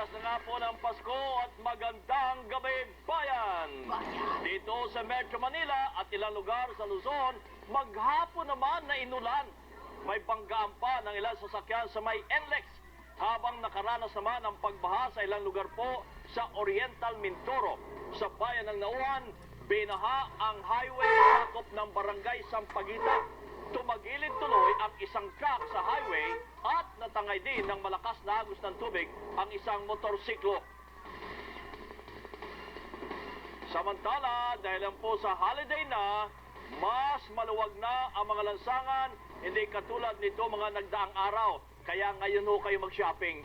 Bukas na nga po ng Pasko at magandang gabi, bayan! Dito sa Metro Manila at ilang lugar sa Luzon, maghapon naman na inulan. May banggaan pa ng ilang sasakyan sa may NLEX, habang nakaranas naman ang pagbaha sa ilang lugar po sa Oriental Mindoro. Sa bayan ng Nauhan, binaha ang highway sakop ng Barangay Sampaguita. Tumagilid tuloy ang isang truck sa highway at natangay din ng malakas na agos ng tubig ang isang motorsiklo. Samantala, dahil lang po sa holiday na, mas maluwag na ang mga lansangan, hindi katulad nito mga nagdaang araw. Kaya ngayon ho kayo mag-shopping.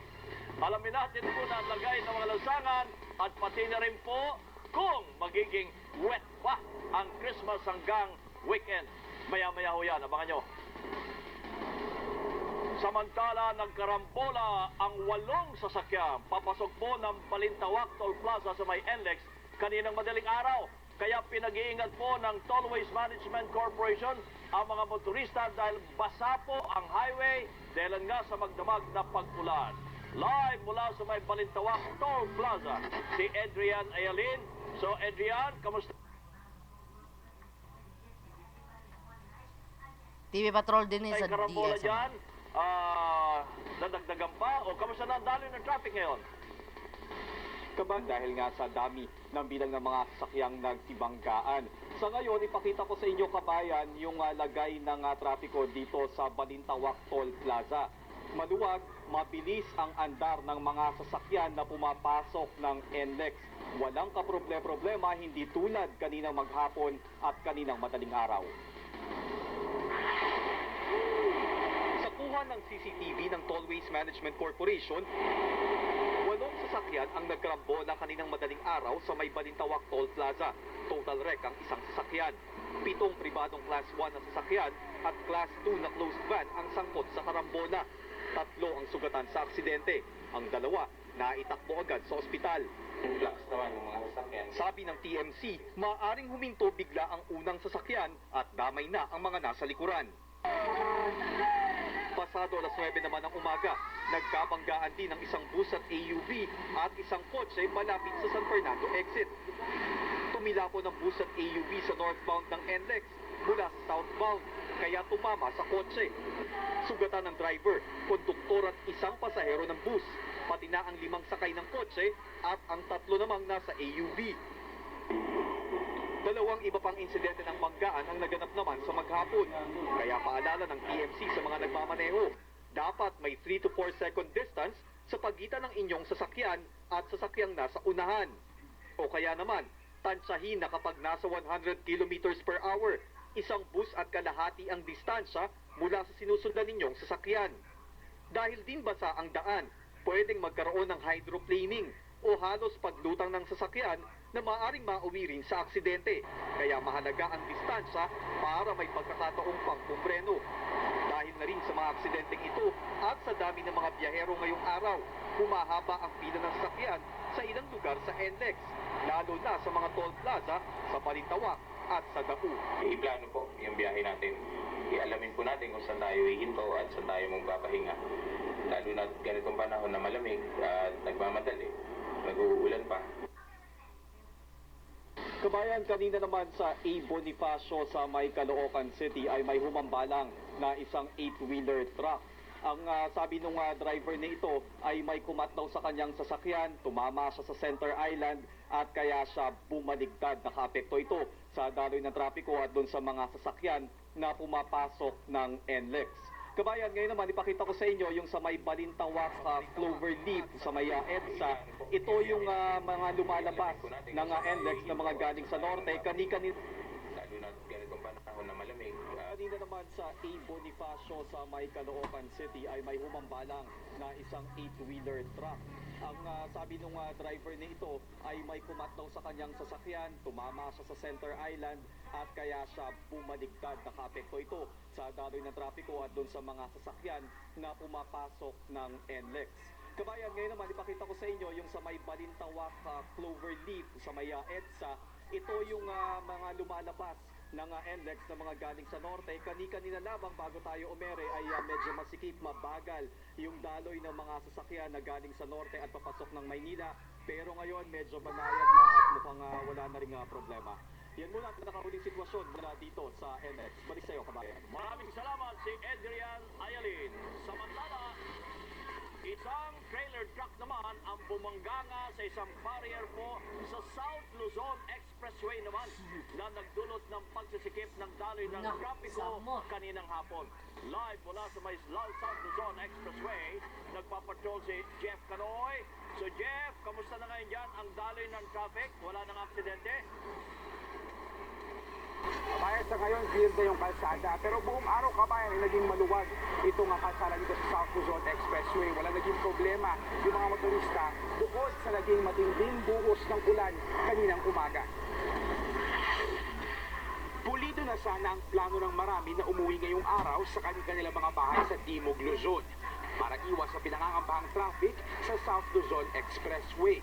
Alamin natin po na ang lagay ng mga lansangan at pati na rin po kung magiging wet pa ang Christmas hanggang weekend. Maya-maya ho yan, abangan nyo. Samantala, nagkarambola ang 8 sasakyan papasok po ng Balintawak Toll Plaza sa may NLEX kaninang madaling araw. Kaya pinag-iingat po ng Tollways Management Corporation ang mga motorista dahil basa po ang highway dahil nga sa magdamag na pag-ulan. Live mula sa may Balintawak Toll Plaza, si Adrian Ayalin. So Adrian, kamusta? TV Patrol din sa karambola DSM. dyan, nadagdagan pa o kamusta na ang daloy ng traffic ngayon? Kaban dahil nga sa dami ng bilang ng mga sasakyang nagtibanggaan. Sa ngayon, ipakita ko sa inyo kabayan yung lagay ng trapiko dito sa Balintawak Toll Plaza. Maluwag, mabilis ang andar ng mga sasakyan na pumapasok ng NLEX. Walang kaproblema, hindi tulad kaninang maghapon at kaninang madaling araw. Sa kuha ng CCTV ng Tollways Management Corporation, 8 sasakyan ang nagkarambola kaninang madaling araw sa may Balintawak Toll Plaza. Total wreck ang isang sasakyan. 7 pribadong Class 1 na sasakyan at Class 2 na closed van ang sangkot sa karambola. 3 ang sugatan sa aksidente. Ang 2 naitakbo agad sa ospital. Naman yung mga sasakyan. Sabi ng TMC, maaaring huminto bigla ang unang sasakyan at damay na ang mga nasa likuran. Pasado alas 9 naman ng umaga, nagkabanggaan din ng isang bus at AUV at isang kotse malapit sa San Fernando exit. Tumila po ng bus at AUV sa northbound ng NLEX mula sa southbound, kaya tumama sa kotse. Sugatan ng driver, konduktor at isang pasahero ng bus, pati na ang 5 sakay ng kotse at ang 3 namang nasa AUV. 2 iba pang insidente ng banggaan ang naganap naman sa maghapon. Kaya paalala ng TMC sa mga nagmamaneho, dapat may 3 to 4 second distance sa pagitan ng inyong sasakyan at sasakyang nasa unahan. O kaya naman, tansyahin na kapag nasa 100 kilometers per hour, isang bus at kalahati ang distansya mula sa sinusundan ninyong sasakyan. Dahil din basa ang daan, pwedeng magkaroon ng hydroplaning o halos paglutang ng sasakyan na maaaring mauwi rin sa aksidente. Kaya mahalaga ang distansya para may pagkakataong pangkumpreno. Dahil na rin sa mga aksidenteng ito at sa dami ng mga biyahero ngayong araw, humahaba ang pila ng sasakyan sa ilang lugar sa NLEX, lalo na sa mga toll plaza sa Balintawak at sa Dau. Iplano po yung biyahe natin. Ialamin po natin kung saan tayo hihinto at saan tayo magpapahinga. Lalo na ganitong panahon na malamig at nagmamadali. Nag-uulan pa. Kabayan, kanina naman sa A. Bonifacio sa may Caloocan City ay may humambalang na isang 8-wheeler truck. Ang sabi ng driver na ito ay may kumatlaw sa kanyang sasakyan, tumama siya sa Center Island at kaya siya bumaligtad. Nakaapekto ito sa daloy ng trapiko at doon sa mga sasakyan na pumapasok ng NLEX. Kabayan, ngayon naman ipakita ko sa inyo yung sa may Balintawak Cloverleaf sa may EDSA. Ito yung mga lumalabas ng NLEX na mga galing sa norte. Kani-kani Lalo na ganitong panahon na malamig. Kanina naman sa A. Bonifacio sa may Caloocan City ay may humambalang na isang 8-wheeler truck. Ang sabi ng driver na ito ay may kumatlaw sa kanyang sasakyan, tumama siya sa Center Island at kaya siya bumaligtad. Nakaapekto ito sa daloy ng trapiko at doon sa mga sasakyan na pumapasok ng NLEX. Kabayan, ngayon naman ipakita ko sa inyo yung sa may Balintawak Cloverleaf sa may EDSA. Ito yung mga lumalabas ng NLEX na mga galing sa norte. Kani-kanina lamang bago tayo umere ay medyo masikip, mabagal yung daloy ng mga sasakyan na galing sa norte at papasok ng Maynila. Pero ngayon medyo banayad na at mukhang wala na ring problema. Yan muna ang pinakahuling sitwasyon mula dito sa NLEX. Balik sa iyo, kabayan. Maraming salamat si Adrian Ayalin. Samantala, isang trailer truck naman ang bumanganga sa isang barrier po sa South Luzon Expressway naman na nagdulot ng pagsisikip ng daloy ng trapiko kaninang hapon. Live mula sa may South Luzon Expressway, nagpapatrol si Jeff Canoy. So Jeff, kamusta na ngayon dyan ang daloy ng traffic? Wala nang aksidente? Kabayan, sa ngayon, clear na yung kalsada. Pero buong araw, kabayan, ay naging maluwag itong kalsada dito sa South Luzon Expressway. Wala naging problema yung mga motorista bukod sa naging matinding buhos ng ulan kaninang umaga. Pulido na sana ang plano ng marami na umuwi ngayong araw sa kanilang mga bahay sa Timog Luzon para iwas sa pinangangambahang traffic sa South Luzon Expressway.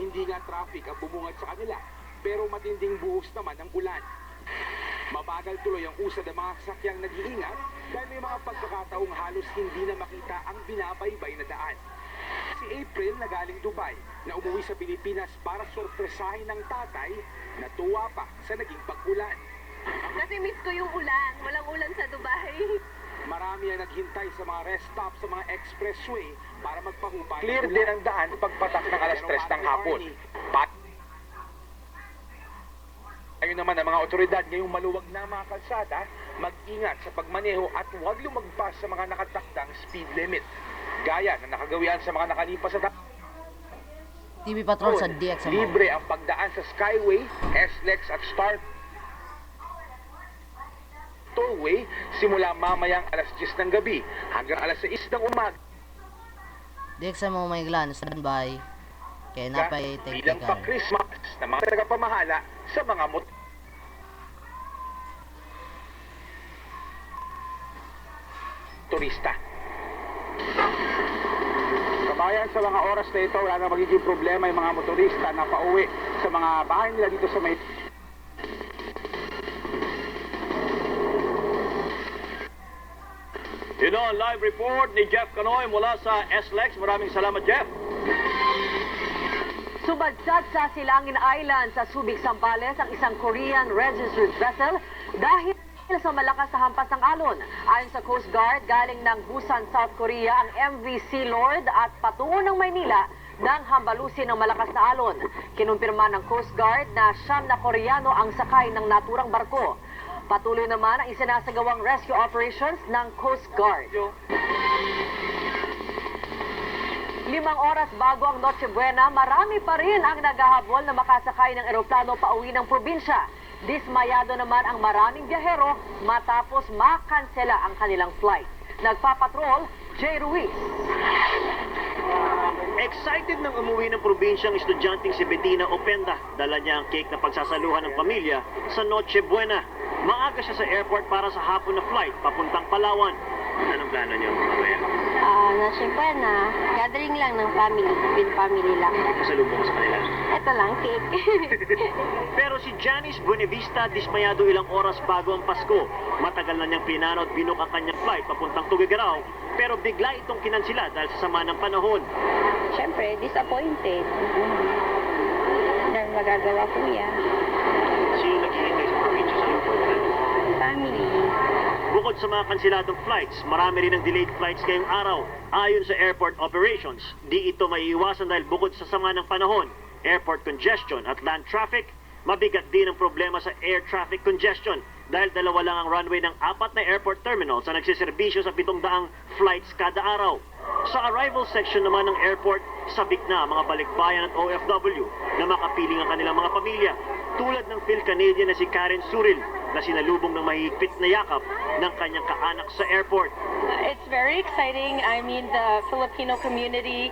Hindi nga traffic ang bumungad sa kanila, pero matinding buhos naman ang ulan. Mabagal tuloy ang usad ng mga sasakyang nag-iingat dahil may mga pagkakataong halos hindi na makita ang binabaybay na daan. Si April na galing Dubai na umuwi sa Pilipinas para sorpresahin ng tatay, natuwa pa sa naging pag-ulan. Kasi miss ko yung ulan. Walang ulan sa Dubai. Marami ang naghintay sa mga rest stop sa mga expressway para magpahubay. Clear din ang daan pagpatak ng alas 3 ng hapon. Ayun naman ang mga otoridad ngayong maluwag na mga kalsada, mag-ingat sa pagmaneho at huwag lumagpas sa mga nakatakdang speed limit. Gaya na nakagawian sa mga nakalipas sa TV Patrol sa DX. Libre ang pagdaan sa Skyway, SLEX at Star Tollway simula mamayang alas 10 ng gabi hanggang alas 6 ng umaga. DX mo may glan, standby. Kaya napay Bilang technical. pa-Christmas na mga tagapamahala sa mga turista. Kabayan, sa mga oras na ito, wala na magiging problema yung mga motorista na pauwi sa mga bahay nila dito sa may... Yun ang live report ni Jeff Canoy mula sa SLEX. Maraming salamat, Jeff. Subadsat sa Silangin Island sa Subic, Zambales ang isang Korean registered vessel dahil sa malakas na hampas ng alon. Ayon sa Coast Guard, galing ng Busan, South Korea ang MV Sea Lord at patungo ng Maynila nang hambalusin ng malakas na alon. Kinumpirma ng Coast Guard na 9 na Koreano ang sakay ng naturang barko. Patuloy naman ang isinasagawang rescue operations ng Coast Guard. 5 oras bago ang Noche Buena, marami pa rin ang naghahabol na makasakay ng eroplano pauwi ng probinsya. Dismayado naman ang maraming biyahero matapos makansela ang kanilang flight. Nagpapatrol, Jay Ruiz. Excited nang umuwi ng probinsyang estudyanteng si Bettina Openda. Dala niya ang cake na pagsasaluhan ng pamilya sa Noche Buena. Maaga siya sa airport para sa hapon na flight papuntang Palawan. Anong plano niyo, mamaya? Noche Buena, gathering lang ng family, family lang. Pasalubong ko sa kanila. Ito lang, cake. Pero si Janice Buenavista dismayado ilang oras bago ang Pasko. Matagal na niyang pinano at binook ang kanyang flight papuntang Tuguegarao. Pero bigla itong kinansila dahil sa sama ng panahon. Siyempre, disappointed. Dahil magagawa ko yan. Sino naghihintay sa probinsya sa airport? Family. Bukod sa mga kansiladong flights, marami rin ang delayed flights ngayong araw. Ayon sa airport operations, di ito maiiwasan dahil bukod sa sama ng panahon, airport congestion at land traffic, mabigat din ang problema sa air traffic congestion dahil dalawa lang ang runway ng 4 na airport terminals na nagsiservisyo sa 700 flights kada araw. Sa arrival section naman ng airport, sabik na mga balikbayan at OFW na makapiling ang kanilang mga pamilya. Tulad ng Phil-Canadian na si Karen Suril na sinalubong ng mahigpit na yakap ng kanyang kaanak sa airport. It's very exciting. I mean, the Filipino community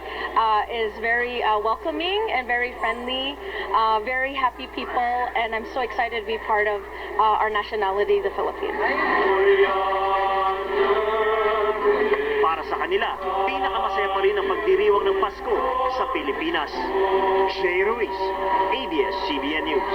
is very welcoming and very friendly, very happy people, and I'm so excited to be part of our nationality, the Philippines. Para sa kanila, pinakamasaya pa rin ang pagdiriwang ng Pasko sa Pilipinas. Jay Ruiz, ABS-CBN News.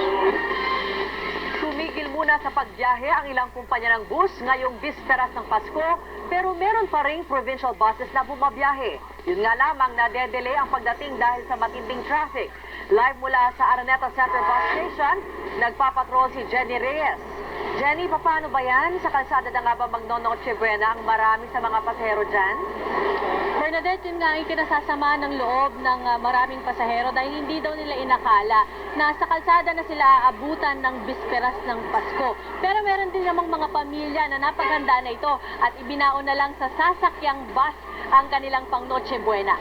Tumigil muna sa pagbiyahe ang ilang kumpanya ng bus ngayong bisperas ng Pasko, pero meron pa ring provincial buses na bumabiyahe. Yun nga lamang nade-delay ang pagdating dahil sa matinding traffic. Live mula sa Araneta Center Bus Station, nagpapatrol si Jenny Reyes. Jenny, paano ba yan? Sa kalsada na nga ba magnonoche buena ang marami sa mga pasahero dyan? Bernadette, yun nga ang ikinasasama ng loob ng maraming pasahero dahil hindi daw nila inakala na sa kalsada na sila aabutan ng bisperas ng Pasko. Pero meron din namang mga pamilya na napaghanda na ito at ibinaon na lang sa sasakyang bus ang kanilang pang Noche Buena.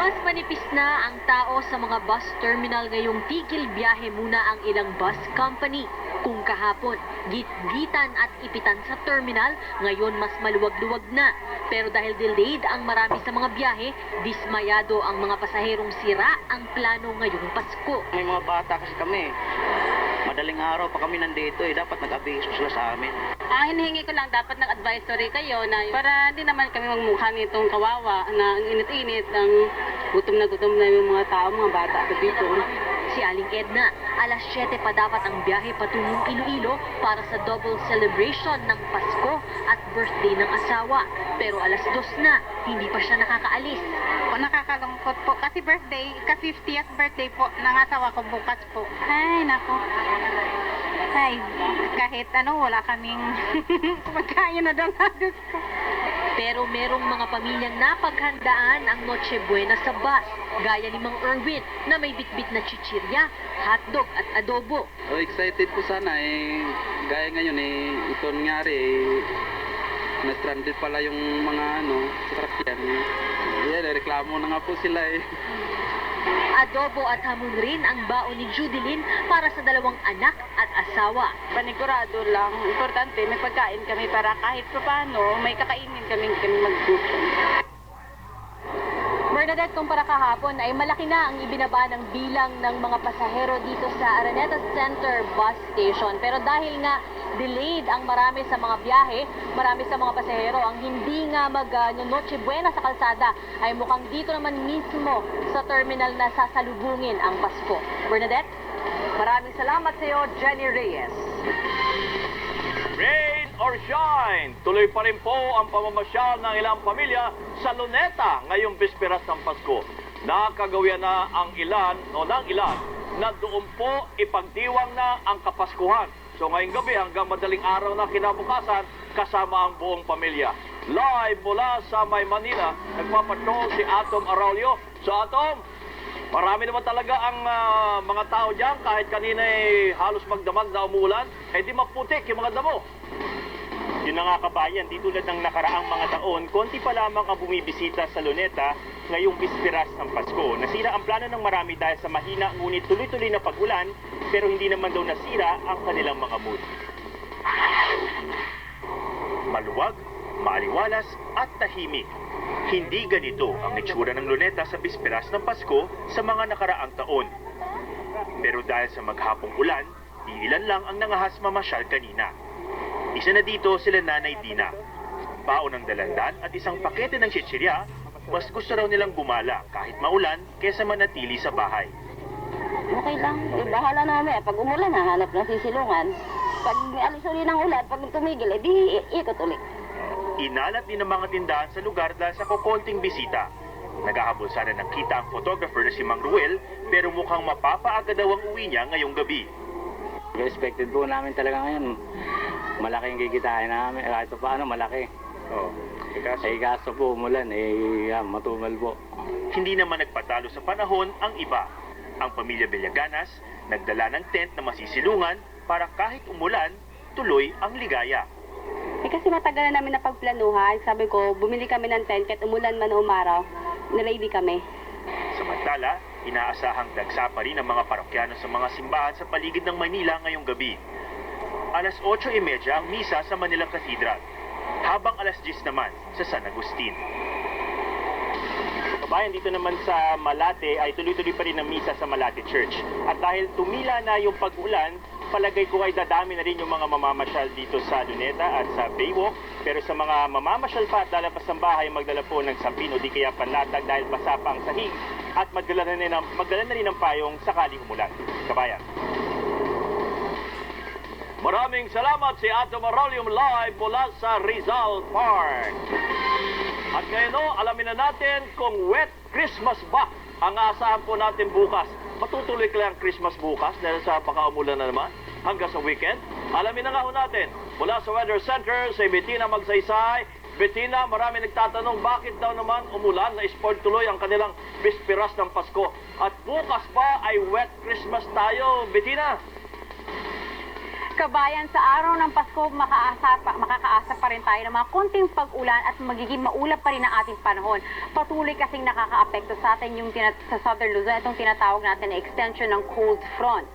Mas manipis na ang tao sa mga bus terminal ngayong tigil biyahe muna ang ilang bus company. Kung kahapon, gitgitan at ipitan sa terminal, ngayon mas maluwag-luwag na. Pero dahil delayed ang marami sa mga biyahe, dismayado ang mga pasaherong sira ang plano ngayong Pasko. May mga bata kasi kami. Madaling araw pa kami nandito dapat nag-abiso sila sa amin. Hinihingi ko lang dapat ng advisory kayo na para hindi naman kami magmukha nitong kawawa na ang init-init, ang gutom na yung mga tao, mga bata dito. Si Aling Edna, alas 7 pa dapat ang biyahe patungong Iloilo para sa double celebration ng Pasko at birthday ng asawa. Pero alas 2 na, hindi pa siya nakakaalis. Nakakalungkot po kasi birthday, ka-50th birthday po ng asawa ko bukas po. Ay, nako. Ay, kahit wala kaming pagkain na doon. Pero merong mga pamilyang napaghandaan ang Noche Buena sa bus, gaya ni Mang Erwin na may bitbit na chichirya, hotdog at adobo. Excited po sana gaya ngayon ito nangyari na-stranded pala yung mga sasakyan. Reklamo na nga po sila Adobo at hamon rin ang baon ni Judilyn para sa dalawang anak at asawa. Panigurado lang, importante may pagkain kami para kahit paano may kakainin kami maggutom. Bernadette, kumpara kahapon ay malaki na ang ibinaba ng bilang ng mga pasahero dito sa Araneta Center Bus Station. Pero dahil nga delayed ang marami sa mga biyahe, marami sa mga pasahero ang hindi nga Noche Buena sa kalsada ay mukhang dito naman mismo sa terminal na sasalubungin ang Pasko. Bernadette, maraming salamat sa iyo, Jenny Reyes. Rain or shine, tuloy pa rin po ang pamamasyal ng ilang pamilya sa Luneta ngayong bisperas ng Pasko. Nakagawian na ang ilan na doon po ipagdiwang na ang Kapaskuhan. So ngayong gabi hanggang madaling araw na kinabukasan, kasama ang buong pamilya. Live mula sa May Manila, nagpapatrol si Atom Araulio. So Atom, marami naman talaga ang mga tao dyan, kahit kanina halos magdamag na umuulan, di maputik yung mga damo. Yun na nga kabayan, di tulad ng nakaraang mga taon, konti pa lamang ang bumibisita sa Luneta ngayong bisperas ng Pasko. Nasira ang plano ng marami dahil sa mahina ngunit tuloy-tuloy na pag-ulan, pero hindi naman daw nasira ang kanilang mga mood. Maluwag, maaliwalas at tahimik. Hindi ganito ang itsura ng Luneta sa bisperas ng Pasko sa mga nakaraang taon. Pero dahil sa maghapong ulan, di ilan lang ang nangahas mamasyal kanina. Isa na dito sila Nanay Dina. Baon ng dalandan at isang pakete ng chichirya, mas gusto raw nilang gumala kahit maulan kaysa manatili sa bahay. Okay lang, bahala namin. Pag umulan, hanap ng sisilungan. Pag alis ulit ng ulan, pag tumigil, di ikot ulit. Inalat din ng mga tindahan sa lugar dahil sa kukonting bisita. Naghahabol sana ng kita ang photographer na si Mang Ruel, pero mukhang mapapaaga daw ang uwi niya ngayong gabi. Expected po namin talaga ngayon. Malaki yung kikitain namin. Kahit paano, malaki. Kaso po umulan, matumal po. Hindi naman nagpatalo sa panahon ang iba. Ang pamilya Villaganas, nagdala ng tent na masisilungan para kahit umulan, tuloy ang ligaya. Kasi matagal na namin napagplanuhan. Sabi ko, bumili kami ng tent kahit umulan man o umaraw. Niready kami. Samantala, inaasahang dagsa pa rin ang mga parokyano sa mga simbahan sa paligid ng Manila ngayong gabi. Alas 8:30 ang misa sa Manila Cathedral, habang alas 10 naman sa San Agustin. Kabayan, dito naman sa Malate ay tuloy-tuloy pa rin ang misa sa Malate Church. At dahil tumila na yung pag-ulan, palagay ko ay dadami na rin yung mga mamamasyal dito sa Luneta at sa Baywalk. Pero sa mga mamamasyal pa at lalabas ng bahay, magdala po ng sapin o di kaya panlatag dahil basa pa ang sahig at magdala na rin ng payong sakaling umulan. Kabayan. Maraming salamat si Ato Marolium live mula sa Rizal Park. At ngayon, alamin na natin kung wet Christmas ba ang aasahan po natin bukas. Matutuloy kaya ang Christmas bukas dahil sa pakaumulan na naman hanggang sa weekend. Alamin na nga ho natin mula sa Weather Center sa Bettina Magsaysay. Bettina, marami nagtatanong bakit daw naman umulan na spoiled tuloy ang kanilang bisperas ng Pasko. At bukas pa ay wet Christmas tayo, Bettina. Kabayan, sa araw ng Pasko, makakaasa pa rin tayo ng mga konting pag-ulan at magiging maulap pa rin ang ating panahon. Patuloy kasing nakaka-apekto sa atin yung sa Southern Luzon, itong tinatawag natin na extension ng cold front.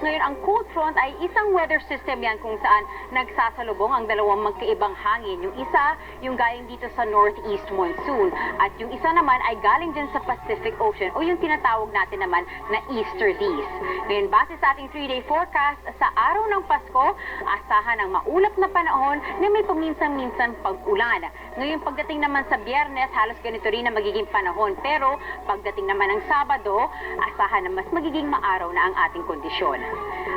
Ngayon, ang cold front ay isang weather system yan kung saan nagsasalubong ang dalawang magkaibang hangin. Yung isa, yung galing dito sa northeast monsoon. At yung isa naman ay galing din sa Pacific Ocean o yung tinatawag natin naman na easterlies. Ngayon, base sa ating 3-day forecast, sa araw ng Pasko, asahan ang maulap na panahon na may paminsan-minsan pag-ulan. Ngayon, pagdating naman sa Biyernes, halos ganito rin na magiging panahon. Pero pagdating naman ng Sabado, asahan na mas magiging maaraw na ang ating kondisyon.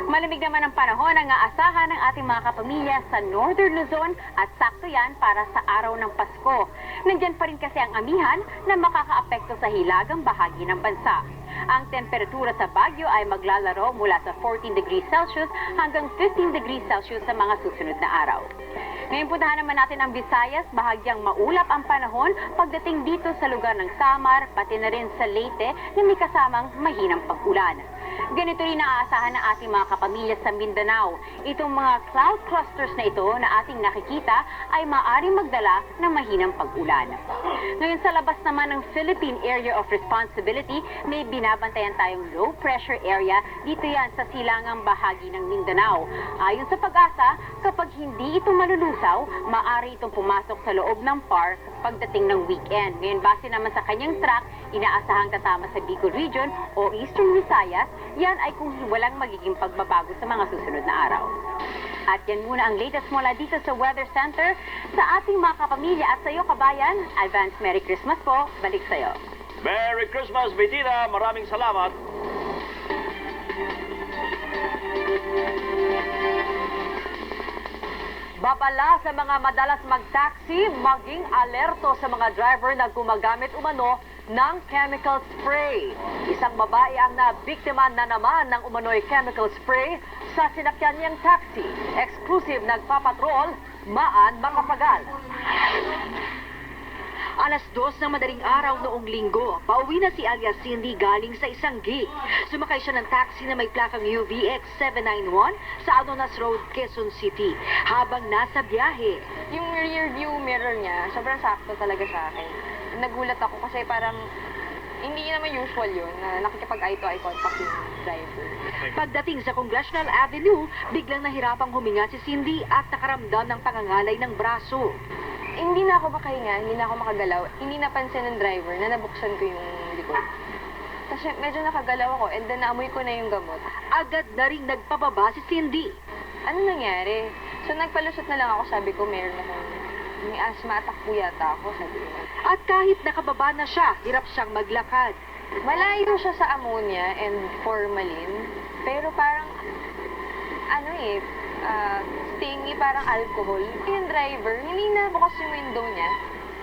Malamig naman ang panahon ang aasahan ng ating mga kapamilya sa Northern Luzon at sakto yan para sa araw ng Pasko. Nandyan pa rin kasi ang amihan na makakaapekto sa hilagang bahagi ng bansa. Ang temperatura sa Baguio ay maglalaro mula sa 14 degrees Celsius hanggang 15 degrees Celsius sa mga susunod na araw. Ngayon puntahan naman natin ang Visayas, bahagyang maulap ang panahon pagdating dito sa lugar ng Samar, pati na rin sa Leyte na may kasamang mahinang pag-ulan. Ganito rin naaasahan ng ating mga kapamilya sa Mindanao. Itong mga cloud clusters na ito na ating nakikita ay maaaring magdala ng mahinang pag-ulan. Ngayon sa labas naman ng Philippine Area of Responsibility, may binabantayan tayong low pressure area dito yan sa silangang bahagi ng Mindanao. Ayon sa Pag-asa, kapag hindi ito malulusaw, maaari itong pumasok sa loob ng park pagdating ng weekend. Ngayon base naman sa kanyang track, inaasahang tatama sa Bicol Region o Eastern Visayas. Yan ay kung walang magiging pagbabago sa mga susunod na araw. At yan muna ang latest mula dito sa Weather Center. Sa ating mga kapamilya at sa iyo kabayan, advance Merry Christmas po. Balik sa iyo. Merry Christmas, Bettina. Maraming salamat. Babala sa mga madalas mag-taxi, maging alerto sa mga driver na gumagamit umano ng chemical spray. Isang babae ang nabiktima na naman ng umano'y chemical spray sa sinakyan niyang taxi. Exclusive nagpapatrol, Maan Makapagal. Alas 2 ng madaling araw noong linggo, pauwi na si alias Cindy galing sa isang gig. Sumakay siya ng taxi na may plakang UVX 791 sa Anonas Road, Quezon City. Habang nasa biyahe, Yung rear view mirror niya, sobrang sakto talaga sa akin. Nagulat ako kasi parang hindi naman usual yun na nakikipag-eye to eye contact yung driver. pagdating sa Congressional Avenue, biglang nahirapang huminga si Cindy at nakaramdam ng pangangalay ng braso. Hindi na ako makahinga, hindi na ako makagalaw. Hindi napansin ng driver na nabuksan ko yung likod. Kasi medyo nakagalaw ako and then naamoy ko na yung gamot. Agad na ring nagpababa si Cindy. Ano nangyari? So nagpalusot na lang ako, sabi ko meron akong may asthma attack po yata ako, sabi ko. At kahit nakababa na siya, hirap siyang maglakad. Malayo siya sa ammonia and formalin, pero parang stingy, parang alcohol. Yung driver, hindi na bukas yung window niya.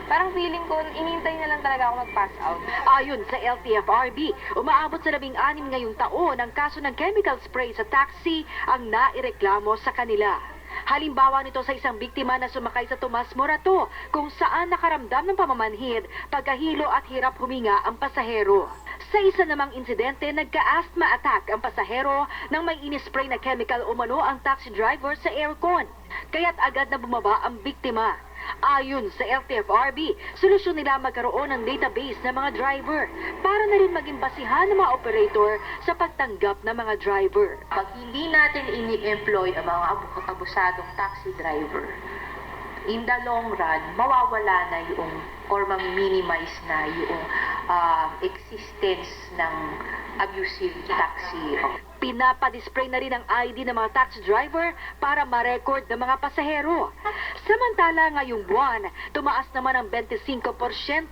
Parang feeling ko, inintay na lang talaga ako mag-pass out. Ayon sa LTFRB, umaabot sa 16 ngayong taon ang kaso ng chemical spray sa taxi ang naireklamo sa kanila. Halimbawa nito sa isang biktima na sumakay sa Tomas Morato kung saan nakaramdam ng pamamanhid, pagkahilo at hirap huminga ang pasahero. Sa isa namang insidente, nagka-asthma attack ang pasahero nang may inispray na chemical umano ang taxi driver sa aircon. Kaya't agad na bumaba ang biktima. Ayon sa LTFRB, solusyon nila magkaroon ng database ng mga driver para na rin maging basihan ng mga operator sa pagtanggap ng mga driver. Pag hindi natin ini-employ ang mga abusadong taxi driver, in the long run, mawawala na yung or minimize na yung existence ng abusive taxi. Pinapadisplay na rin ang ID ng mga taxi driver para ma-record ng mga pasahero. Samantala ngayong buwan, tumaas naman ng 25%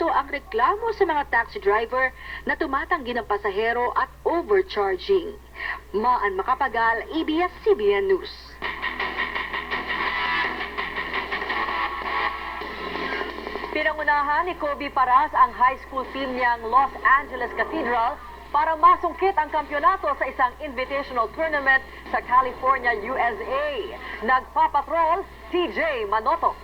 ang reklamo sa mga taxi driver na tumatanggi ng pasahero at overcharging. Maan Makapagal, ABS-CBN News. Inunahan ni Kobe Paras ang high school team niyang Los Angeles Cathedral para masungkit ang kampyonato sa isang invitational tournament sa California, USA. Nagpapatrol, TJ Manoto.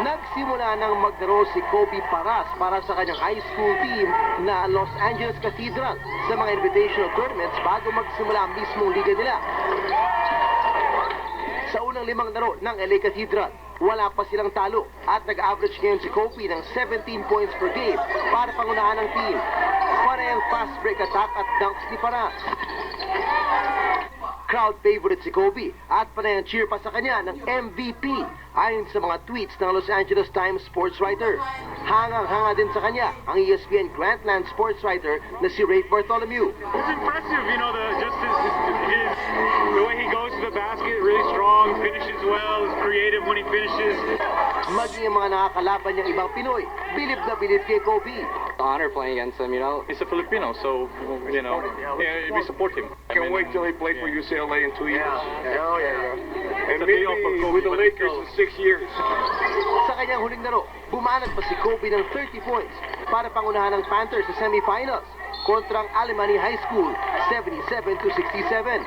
Nagsimula ng maglaro si Kobe Paras para sa kanyang high school team na Los Angeles Cathedral sa mga invitational tournaments bago magsimula ang mismong liga nila. Sa unang 5 laro ng LA Cathedral, wala pa silang talo at nag-average ngayon si Kobe ng 17 points per game para pangunahan ng team. Parehong fast break attack at dunks ni Paras. Crowd favorite si Kobe at panay ang cheer pa sa kanya ng MVP ayon sa mga tweets ng Los Angeles Times sports writer. Hangang-hanga din sa kanya ang ESPN Grantland sports writer na si Ray Bartholomew. It's impressive, you know, the way he goes to the basket, really strong, finishes well, is creative when he finishes. Maging ang mga nakakalaban niyang ibang Pinoy, bilib na bilib kay Kobe. Honor playing against him, you know. He's a Filipino, so, you know, yeah, we support him. Can't wait till he plays for UCLA in 2 years. Oh, yeah. And maybe with the Lakers in 6 years. Sa kanyang huling laro, bumanat pa si Kobe ng 30 points para pangunahan ng Panthers sa semifinals kontra ang Alemany High School, 77-67.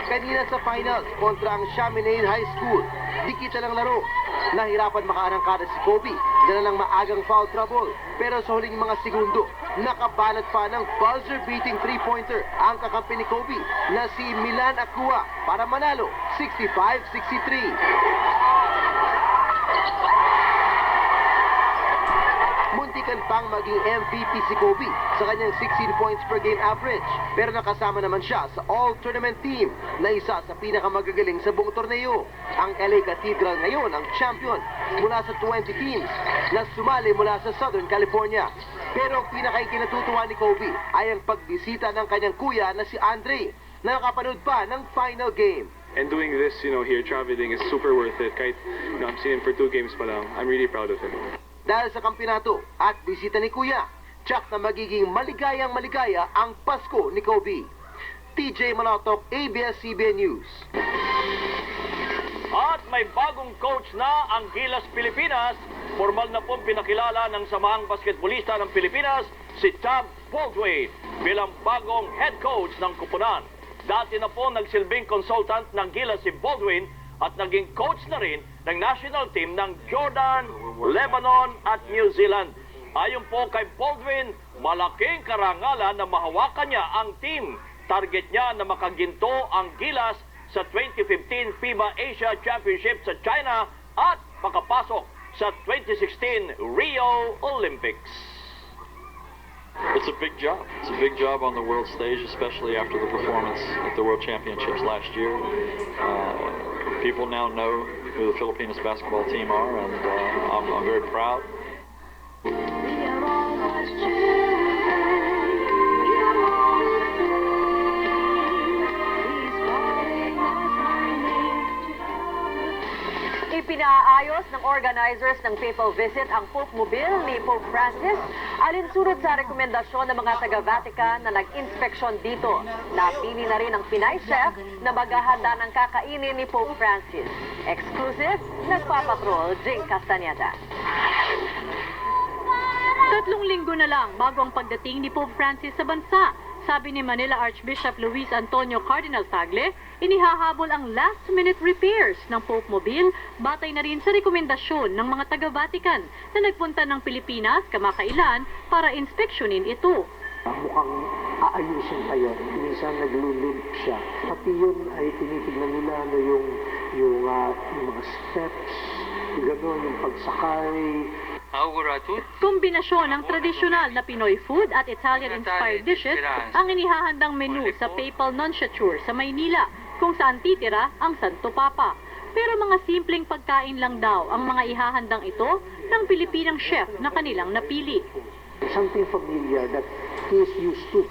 Kanina sa finals kontra ang Chaminade High School, dikita ng laro. Nahirapan makaarangkada si Kobe, dala ng maagang foul trouble. Pero sa huling mga segundo, nakabanat pa ng buzzer-beating 3-pointer ang kakampi ni Kobe na si Milan Acua para manalo 65-63. Muntikan pang maging MVP si Kobe sa kanyang 16 points per game average. Pero nakasama naman siya sa all-tournament team na isa sa pinakamagagaling sa buong torneo. Ang LA Cathedral ngayon ang champion mula sa 20 teams na sumali mula sa Southern California. Pero ang pinakaikinatutuwa ni Kobe ay ang pagbisita ng kanyang kuya na si Andre na nakapanood pa ng final game. And doing this, you know, here traveling is super worth it. Kahit, you know, I'm seeing him for 2 games pa lang. I'm really proud of him. Dahil sa kampyonato at bisita ni Kuya, tsak na magiging maligayang-maligaya ang Pasko ni Kobe. TJ Manotok, ABS-CBN News. At may bagong coach na ang Gilas Pilipinas. Formal na pong pinakilala ng Samahang Basketbolista ng Pilipinas si Tab Baldwin bilang bagong head coach ng kupunan. Dati na po nagsilbing consultant ng Gilas si Baldwin at naging coach na rin ng national team ng Jordan, Lebanon at New Zealand. Ayon po kay Baldwin, malaking karangalan na mahawakan niya ang team. Target niya na makaginto ang Gilas sa 2015 FIBA Asia Championship sa China at makapasok sa 2016 Rio Olympics. It's a big job. It's a big job on the world stage, especially after the performance at the World Championships last year. People now know who the Philippines basketball team are, and I'm very proud. Ipinaayos ng organizers ng papal visit ang Pope Mobile ni Pope Francis alinsunod sa rekomendasyon ng mga taga-Vatican na nag-inspeksyon dito. Napili na rin ang Pinay chef na maghahanda ng kakainin ni Pope Francis. Exclusive, nagpapatrol, Jing Castaneda. 3 linggo na lang bago ang pagdating ni Pope Francis sa bansa. Sabi ni Manila Archbishop Luis Antonio Cardinal Tagle, inihahabol ang last-minute repairs ng Pope Mobile batay na rin sa rekomendasyon ng mga taga-Vatican na nagpunta ng Pilipinas kamakailan para inspeksyonin ito. Mukhang aayusin pa yun. Minsan naglulump siya. Pati yun ay tinitignan nila na yung mga steps, gano'n, yung pagsakay. Kombinasyon ng tradisyonal na Pinoy food at Italian-inspired dishes ang inihahandang menu sa Papal Nunciature sa Maynila, kung saan titira ang Santo Papa. Pero mga simpleng pagkain lang daw ang mga ihahandang ito ng Pilipinang chef na kanilang napili. Something familiar that he is used to.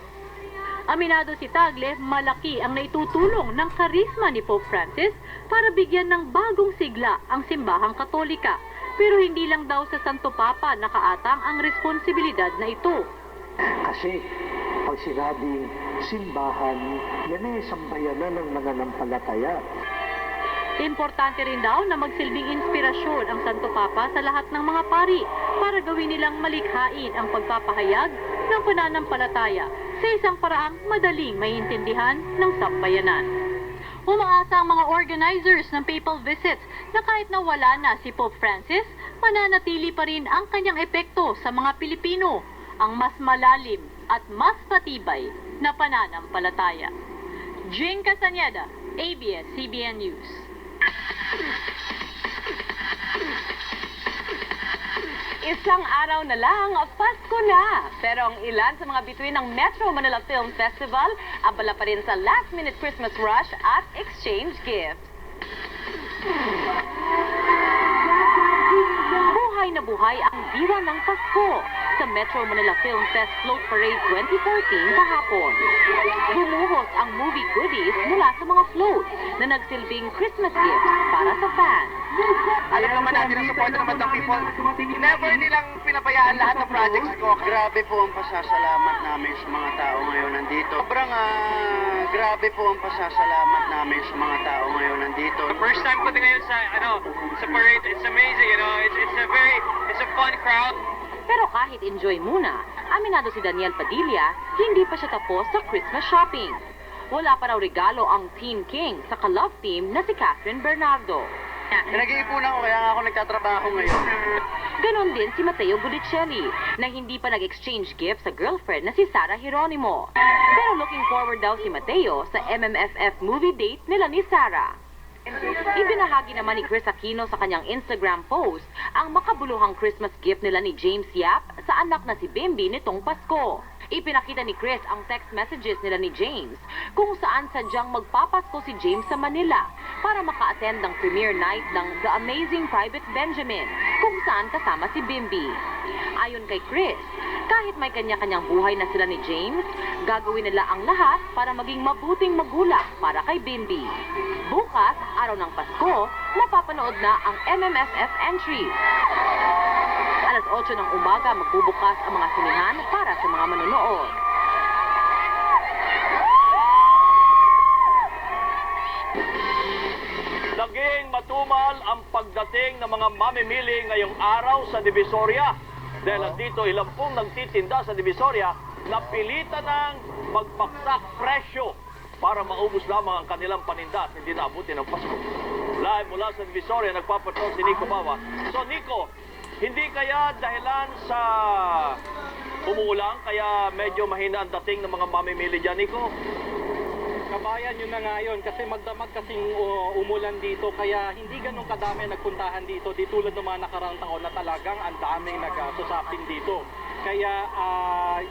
Aminado si Tagle, malaki ang naitutulong ng karisma ni Pope Francis para bigyan ng bagong sigla ang simbahang Katolika. Pero hindi lang daw sa Santo Papa nakaatang ang responsibilidad na ito. Kasi pag sinabing simbahan, yan ay sambayanan ng nananampalataya. Importante rin daw na magsilbing inspirasyon ang Santo Papa sa lahat ng mga pari para gawin nilang malikhain ang pagpapahayag ng pananampalataya sa isang paraang madaling maiintindihan ng sambayanan. Umaasa ang mga organizers ng papal visits na kahit na wala na si Pope Francis, mananatili pa rin ang kanyang epekto sa mga Pilipino, ang mas malalim at mas patibay na pananampalataya. Jing Castañeda, ABS-CBN News. Isang araw na lang, Pasko na. Pero ang ilan sa mga bituin ng Metro Manila Film Festival, abala pa rin sa last-minute Christmas rush at exchange gifts. Buhay na buhay ang diwa ng Pasko sa Metro Manila Film Fest Float Parade 2014 kahapon. Bumuhos ang movie goodies mula sa mga floats na nagsilbing Christmas gifts para sa fans. Alam naman natin ang support naman ng people. Never nilang pinabayaan lahat ng projects ko. Grabe po ang pasasalamat namin sa mga tao ngayon nandito. Sobrang grabe po ang pasasalamat namin sa mga tao ngayon nandito. The first time ko din ngayon sa parade, it's amazing, it's a fun crowd. Pero kahit enjoy muna, aminado si Daniel Padilla, hindi pa siya tapos sa Christmas shopping. Wala pa raw regalo ang Team King sa ka-love team na si Catherine Bernardo. Nag-iipunan ko kaya nga ako nagtatrabaho ngayon. Ganon din si Mateo Budicelli na hindi pa nag-exchange gift sa girlfriend na si Sarah Geronimo. Pero looking forward daw si Mateo sa MMFF movie date nila ni Sarah. Ibinahagi naman ni Chris Aquino sa kanyang Instagram post ang makabuluhang Christmas gift nila ni James Yap sa anak na si Bimbi nitong Pasko. Ipinakita ni Chris ang text messages nila ni James kung saan sadyang magpapasko si James sa Manila para maka-attend ng premiere night ng The Amazing Private Benjamin kung saan kasama si Bimbi. Ayon kay Chris, kahit may kanya-kanyang buhay na sila ni James, gagawin nila ang lahat para maging mabuting magulang para kay Bimbi. Bukas, araw ng Pasko, mapapanood na ang MMFF entry. Alas 8 ng umaga magbubukas ang mga sinihan para sa mga manonood. Naging matumal ang pagdating ng mga mamimili ngayong araw sa Divisoria. Dahil dito ilang pong nagtitinda sa Divisoria na pilitan ng magpaksak presyo para maubos lamang ang kanilang paninda at hindi naabuti ng Pasko. Live mula sa Divisoria, nagpapatrol si Nico Bawa. So Nico, hindi kaya dahilan sa umuulan kaya medyo mahina ang dating ng mga mamimili dyan, Nico? Kabayan yun na nga yun kasi magdamag kasing umulan dito kaya hindi ganun kadami nagpuntahan dito di tulad ng mga nakarang taon na talagang ang daming nagsusapin dito. Kaya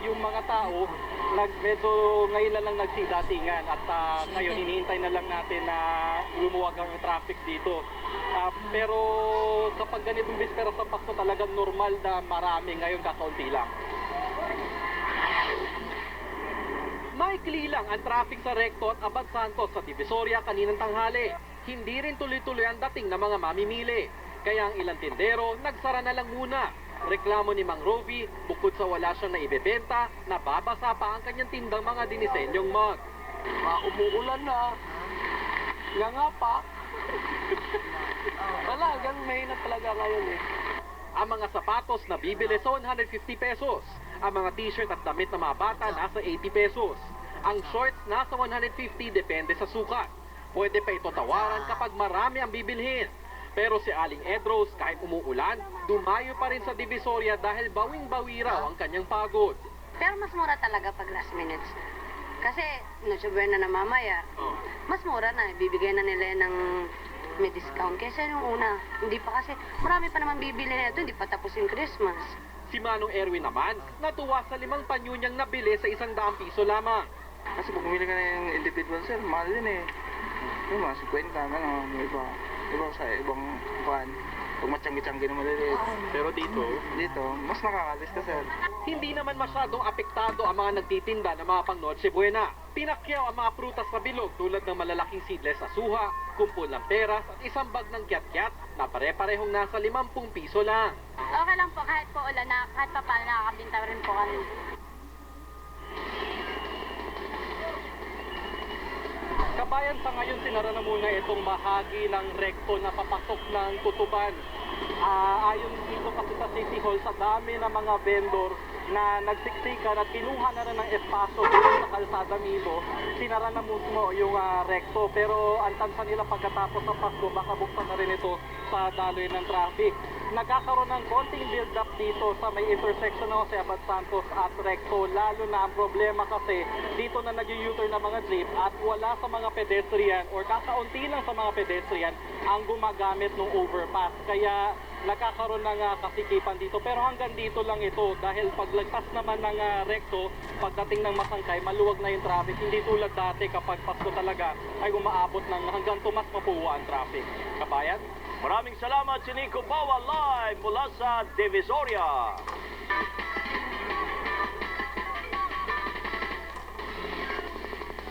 yung mga tao medyo ngayon na lang nagsidatingan at ngayon hinihintay na lang natin na lumuwag ang traffic dito. Pero kapag ganitong bispera sa Pasko talagang normal na marami ngayon kakaunti lang. Maikli lang ang traffic sa Recto at Abad Santos sa Divisoria kaninang tanghali. Hindi rin tuloy-tuloy ang dating ng mga mamimili. Kaya ang ilang tindero, nagsara na lang muna. Reklamo ni Mang Rovi, bukod sa wala siyang naibebenta, nababasa pa ang kanyang tindang mga dinisenyong mug. Umuulan na. Nga pa. Talagang mahina talaga ngayon eh. Ang mga sapatos na bibili sa 150 pesos. Ang mga t-shirt at damit ng mga bata nasa 80 pesos. Ang shorts nasa 150 depende sa sukat. Pwede pa ito tawaran kapag marami ang bibilhin. Pero si Aling Edros, kahit umuulan, dumayo pa rin sa Divisoria dahil bawing-bawi raw ang kanyang pagod. Pero mas mura talaga pag last minutes. Kasi, Noche Buena na mamaya, mas mura na. Bibigyan na nila ng may discount. Kaysa yung una, hindi pa kasi, marami pa naman bibili na ito, hindi pa tapos yung Christmas. Si Manong Erwin naman, natuwa sa 5 panyo niyang nabili sa 100 piso lamang. Kasi pag bumili ka na yung individual sir, mahal din eh. Yung mga 50, gano'n, iba sa ibang pan. Pag matiyanggi-tiyanggi na maliliit. Pero dito, mas nakakalis ka sir. Hindi naman masyadong apektado ang mga nagtitinda ng mga pang Noche Buena. Pinakyaw ang mga prutas sa bilog tulad ng malalaking seedless sa suha, kumpul ng peras at isang bag ng kyat-kyat na pare-parehong nasa 50 piso lang. Okay lang po kahit po ulan na kahit pa paano nakakabinta rin po kami. kabayan, sa ngayon sinara na muna itong bahagi ng rekto na papasok ng Tutuban. Ayon dito kasi sa City Hall, sa dami ng mga vendor na nagsiksikan at kinuha na rin ng espaso dito sa kalsada mismo, sinara na mismo yung rekto. Pero ang tansa nila pagkatapos ng Pasko, baka buksan na rin ito sa daloy ng traffic. Nagkakaroon ng konting build-up dito sa may intersection ng Jose Abad Santos at recto. Lalo na ang problema kasi dito na nag-u-turn ng mga jeep at wala sa mga pedestrian or kakaunti lang sa mga pedestrian ang gumagamit ng overpass. Kaya nagkakaroon ng kasikipan dito. Pero hanggang dito lang ito dahil paglagpas naman ng rekto, pagdating ng Masangkay, maluwag na yung traffic. Hindi tulad dati kapag Pasko talaga ay umaabot ng hanggang Tomas Mapua ang traffic. Kabayan? Maraming salamat si Nico Bawa live mula sa Divisoria.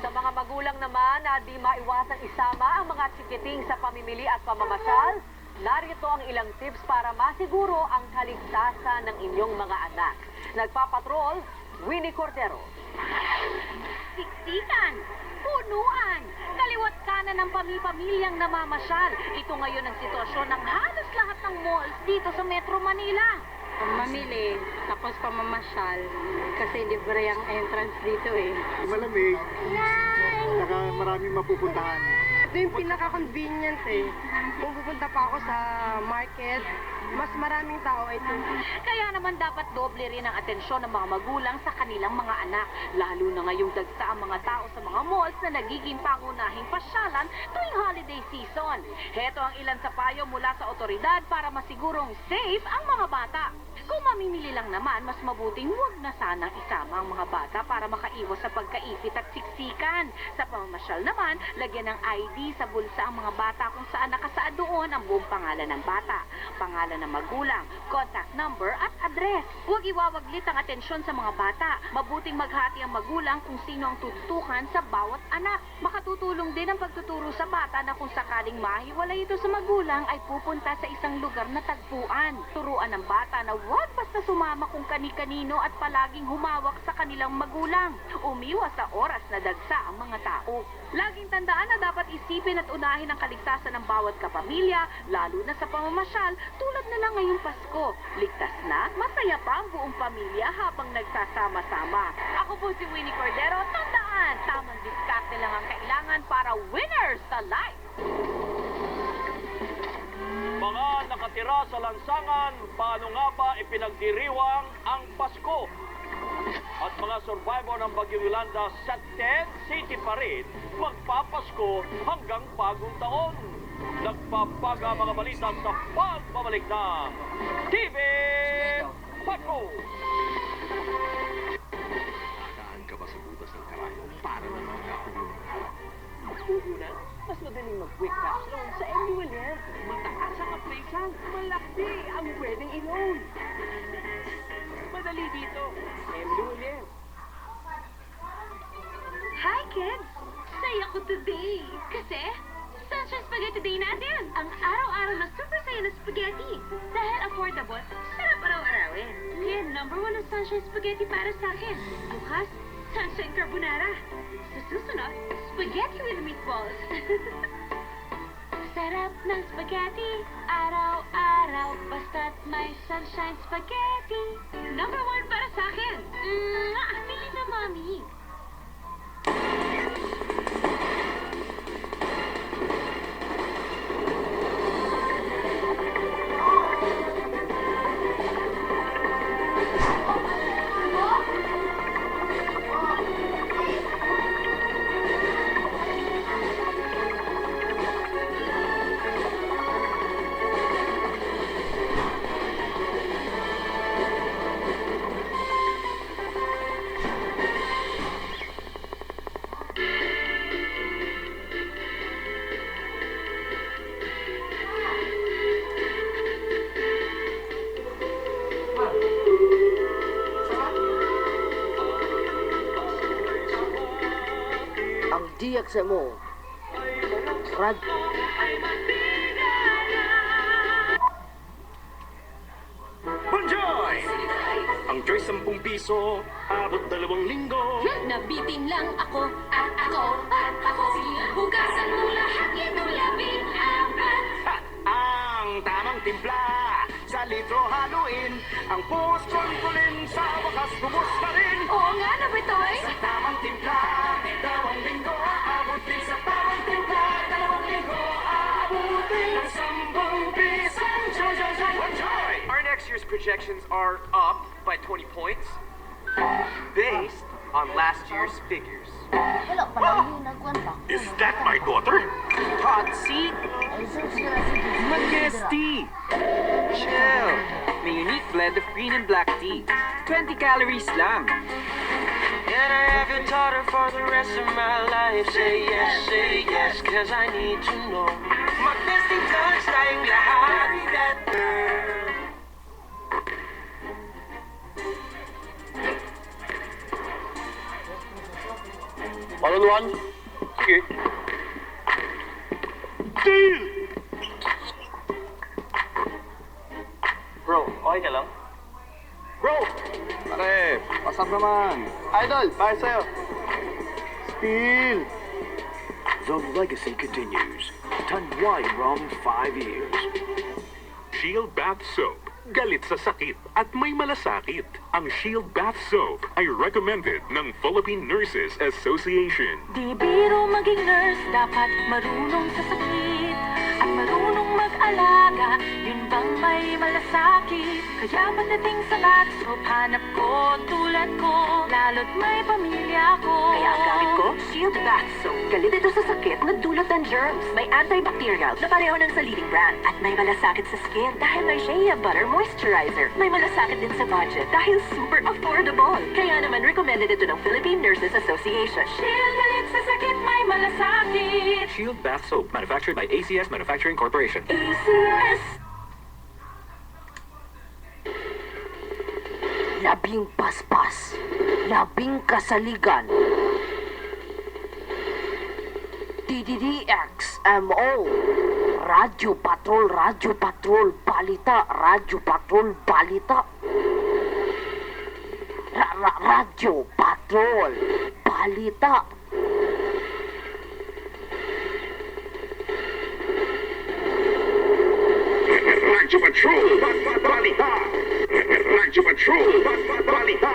Sa mga magulang naman na di maiwasang isama ang mga chikiting sa pamimili at pamamasyal, narito ang ilang tips para masiguro ang kaligtasan ng inyong mga anak. Nagpapatrol, Winnie Cordero. Siksikan, punuan, kaliwat kanan ng pamilyang namamasyal. Ito ngayon ang sitwasyon ng halos lahat ng malls dito sa Metro Manila. Mamili, tapos pamamasyal. Kasi libre ang entrance dito eh. Malamig. Saka maraming mapupuntahan. Ito yung pinaka-convenient eh. Kung pupunta pa ako sa market, mas maraming tao ito. Kaya naman dapat doble rin ang atensyon ng mga magulang sa kanilang mga anak. Lalo na ngayong dagsa ang mga tao sa mga malls na nagiging pangunahing pasyalan tuwing holiday season. Heto ang ilan sa payo mula sa otoridad para masigurong safe ang mga bata. Kung mamimili lang naman, mas mabuting huwag na sanang isama ang mga bata para makaiwas sa pagkaipit at siksikan. Sa pamamasyal naman, lagyan ng ID sa bulsa ang mga bata kung saan nakasaad doon ang buong pangalan ng bata, pangalan ng magulang, contact number at address. Huwag iwawaglit ang atensyon sa mga bata. Mabuting maghati ang magulang kung sino ang tututukan sa bawat anak. Makatutulong din ang pagtuturo sa bata na kung sakaling mahiwalay ito sa magulang ay pupunta sa isang lugar na tagpuan. Turuan ng bata na huwag basta sumama kung kani-kanino at palaging humawak sa kanilang magulang. Umiwas sa oras na dagsa ang mga tao. Laging tandaan na dapat isipin at unahin ang kaligtasan ng bawat kapamilya, lalo na sa pamamasyal tulad na lang ngayong Pasko. Ligtas na, masaya pa ang buong pamilya habang nagsasama-sama. Ako po si Winnie Cordero. Tandaan, tamang diskarte lang ang kailangan para winners sa life. Mga nakatira sa lansangan, paano nga ba ipinagdiriwang ang Pasko? At mga survivor ng Bagyong Yolanda sa Tent City pa rin, magpapasko hanggang bagong taon. Nagpapaga mga balita sa pagbabalik ng TV Pasko! Nakakaahan ka ba sa butas ng karayo para na makakulong? Una, mas madaling mag-quick cash loan sa MULF. Mataas ang appraisal, malaki ang pwedeng i-loan. Madali dito, MULF. Hi, kids! Saya ko today. Kasi, Sunshine Spaghetti Day natin. Ang araw-araw na super saya na spaghetti. Dahil affordable, sarap araw-arawin. Kaya #1 ang Sunshine Spaghetti para sa akin. Bukas, Sunshine Carbonara. Sa susunod, spaghetti with meatballs. Sarap ng spaghetti, araw-araw, basta't may Sunshine Spaghetti. #1 para sa akin. Pili na, Mami. DXMO. Bonjoy! Ang Joy 10 piso, abot 2 linggo. Nabitin lang ako at ako. Hugasan mo lahat itong 14. Ang tamang timpla, sa litro haluin. Ang puso kontrolin, sa wakas lubos na rin. Oo nga, Nabitoy. Sa tamang timpla, 2 linggo, aabutin sa tamang timpla. 2 linggo, aabutin ng 10 piso. Enjoy! Our next year's projections are up by 20 points, based on last year's figures. Is that my daughter? Hot seat? Majesty! Chill. May unique blend of green and black tea. 20 calories lang. Can I have your daughter for the rest of my life? Say yes, cause I need to know. Majesty touch tayong lahat. Marry that girl. All-in-one? Sige. Deal! Bro, okay ka lang? Bro! Pare, pasap naman. Idol, para sa'yo. Steal! The legacy continues. Tanduay Rum 5 years. Shield Bath Soap. Galit sa sakit at may malasakit. Ang Shield Bath Soap ay recommended ng Philippine Nurses Association. Di biro maging nurse, dapat marunong sa sakit at marunong mag-alaga. Yun bang may malasakit? Kaya pagdating sa bath soap, hanap ko tulad ko, lalo't may pamilya ko. Kaya ang gamit ko, Shield Bath Soap. Galit ito sa sakit na dulot ng germs. May antibacterial na pareho ng sa leading brand. At may malasakit sa skin dahil may Shea Butter Moisturizer. May malasakit din sa budget dahil super affordable. Kaya naman recommended ito ng Philippine Nurses Association. Shield galit sa sakit, may malasakit. Shield Bath Soap, manufactured by ACS Manufacturing Corporation. ACS. Labing paspas. Labing kasaligan. DDDXMO. Radyo Patrol, Balita, Radyo Patrol, Balita. Radyo Patrol, Balita. Radyo Patrol, Balita. Radyo Patrol, Balita.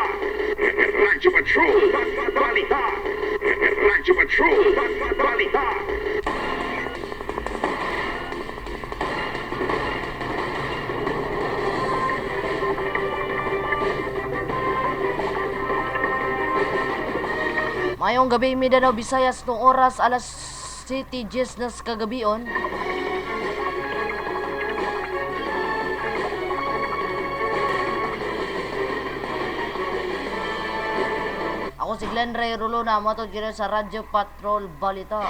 Radyo Patrol, Balita. Radyo Patrol, Balita. Mayong gabi Mindanao, Visayas nung oras alas 7:10 nas kagabion. Ako si Glenn Ray Rolona, matod kini sa Radyo Patrol Balita.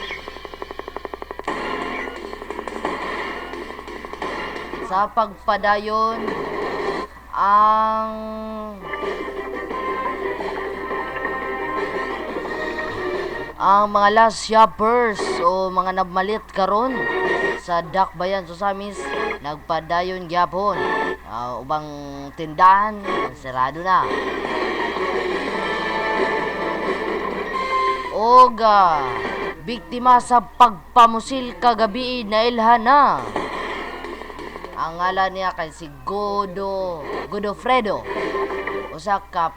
Sa pagpadayon ang mga last shoppers o mga nabmalit karon sa Dakbayan Susamis nagpadayon gyapon. Ubang tindahan sarado na. Oga, biktima sa pagpamusil kagabi na ilhana. Ang ngalan niya kay si Godofredo. Usa ka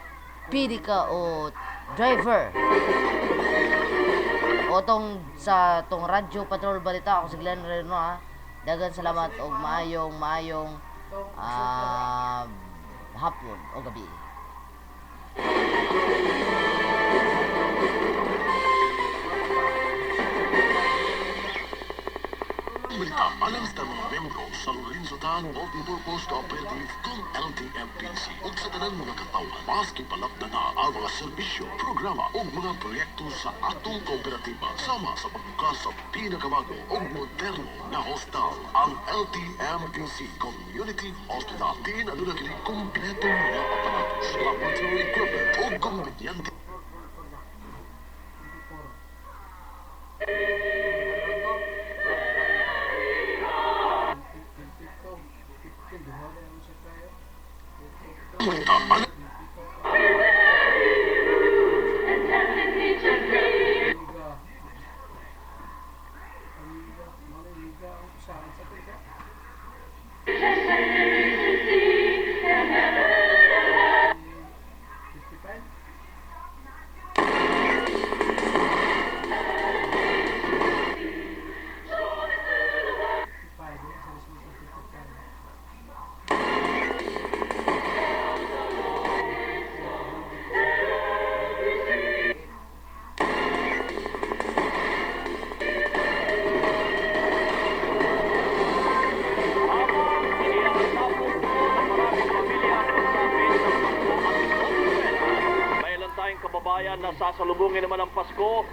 pidika o driver. Otong sa tong Radyo Patrol Balita, ako si Glenn Reno ha. Dagan salamat og maayong hapon o gabi. Balita alang sa mga membro sa Lorenzo Tan Multipurpose Cooperative kung LTFPC ug sa tanang mga katawan maski palapda na ang mga serbisyo, programa ug mga proyekto sa atong kooperatiba sama sa pagbukas sa pinakabago ug moderno na hostal ang LTFPC Community Hospital. Din aduna kini kompletong mga aparatos, laboratory equipment ug kompetyente. na sasalubungin naman ang Pasko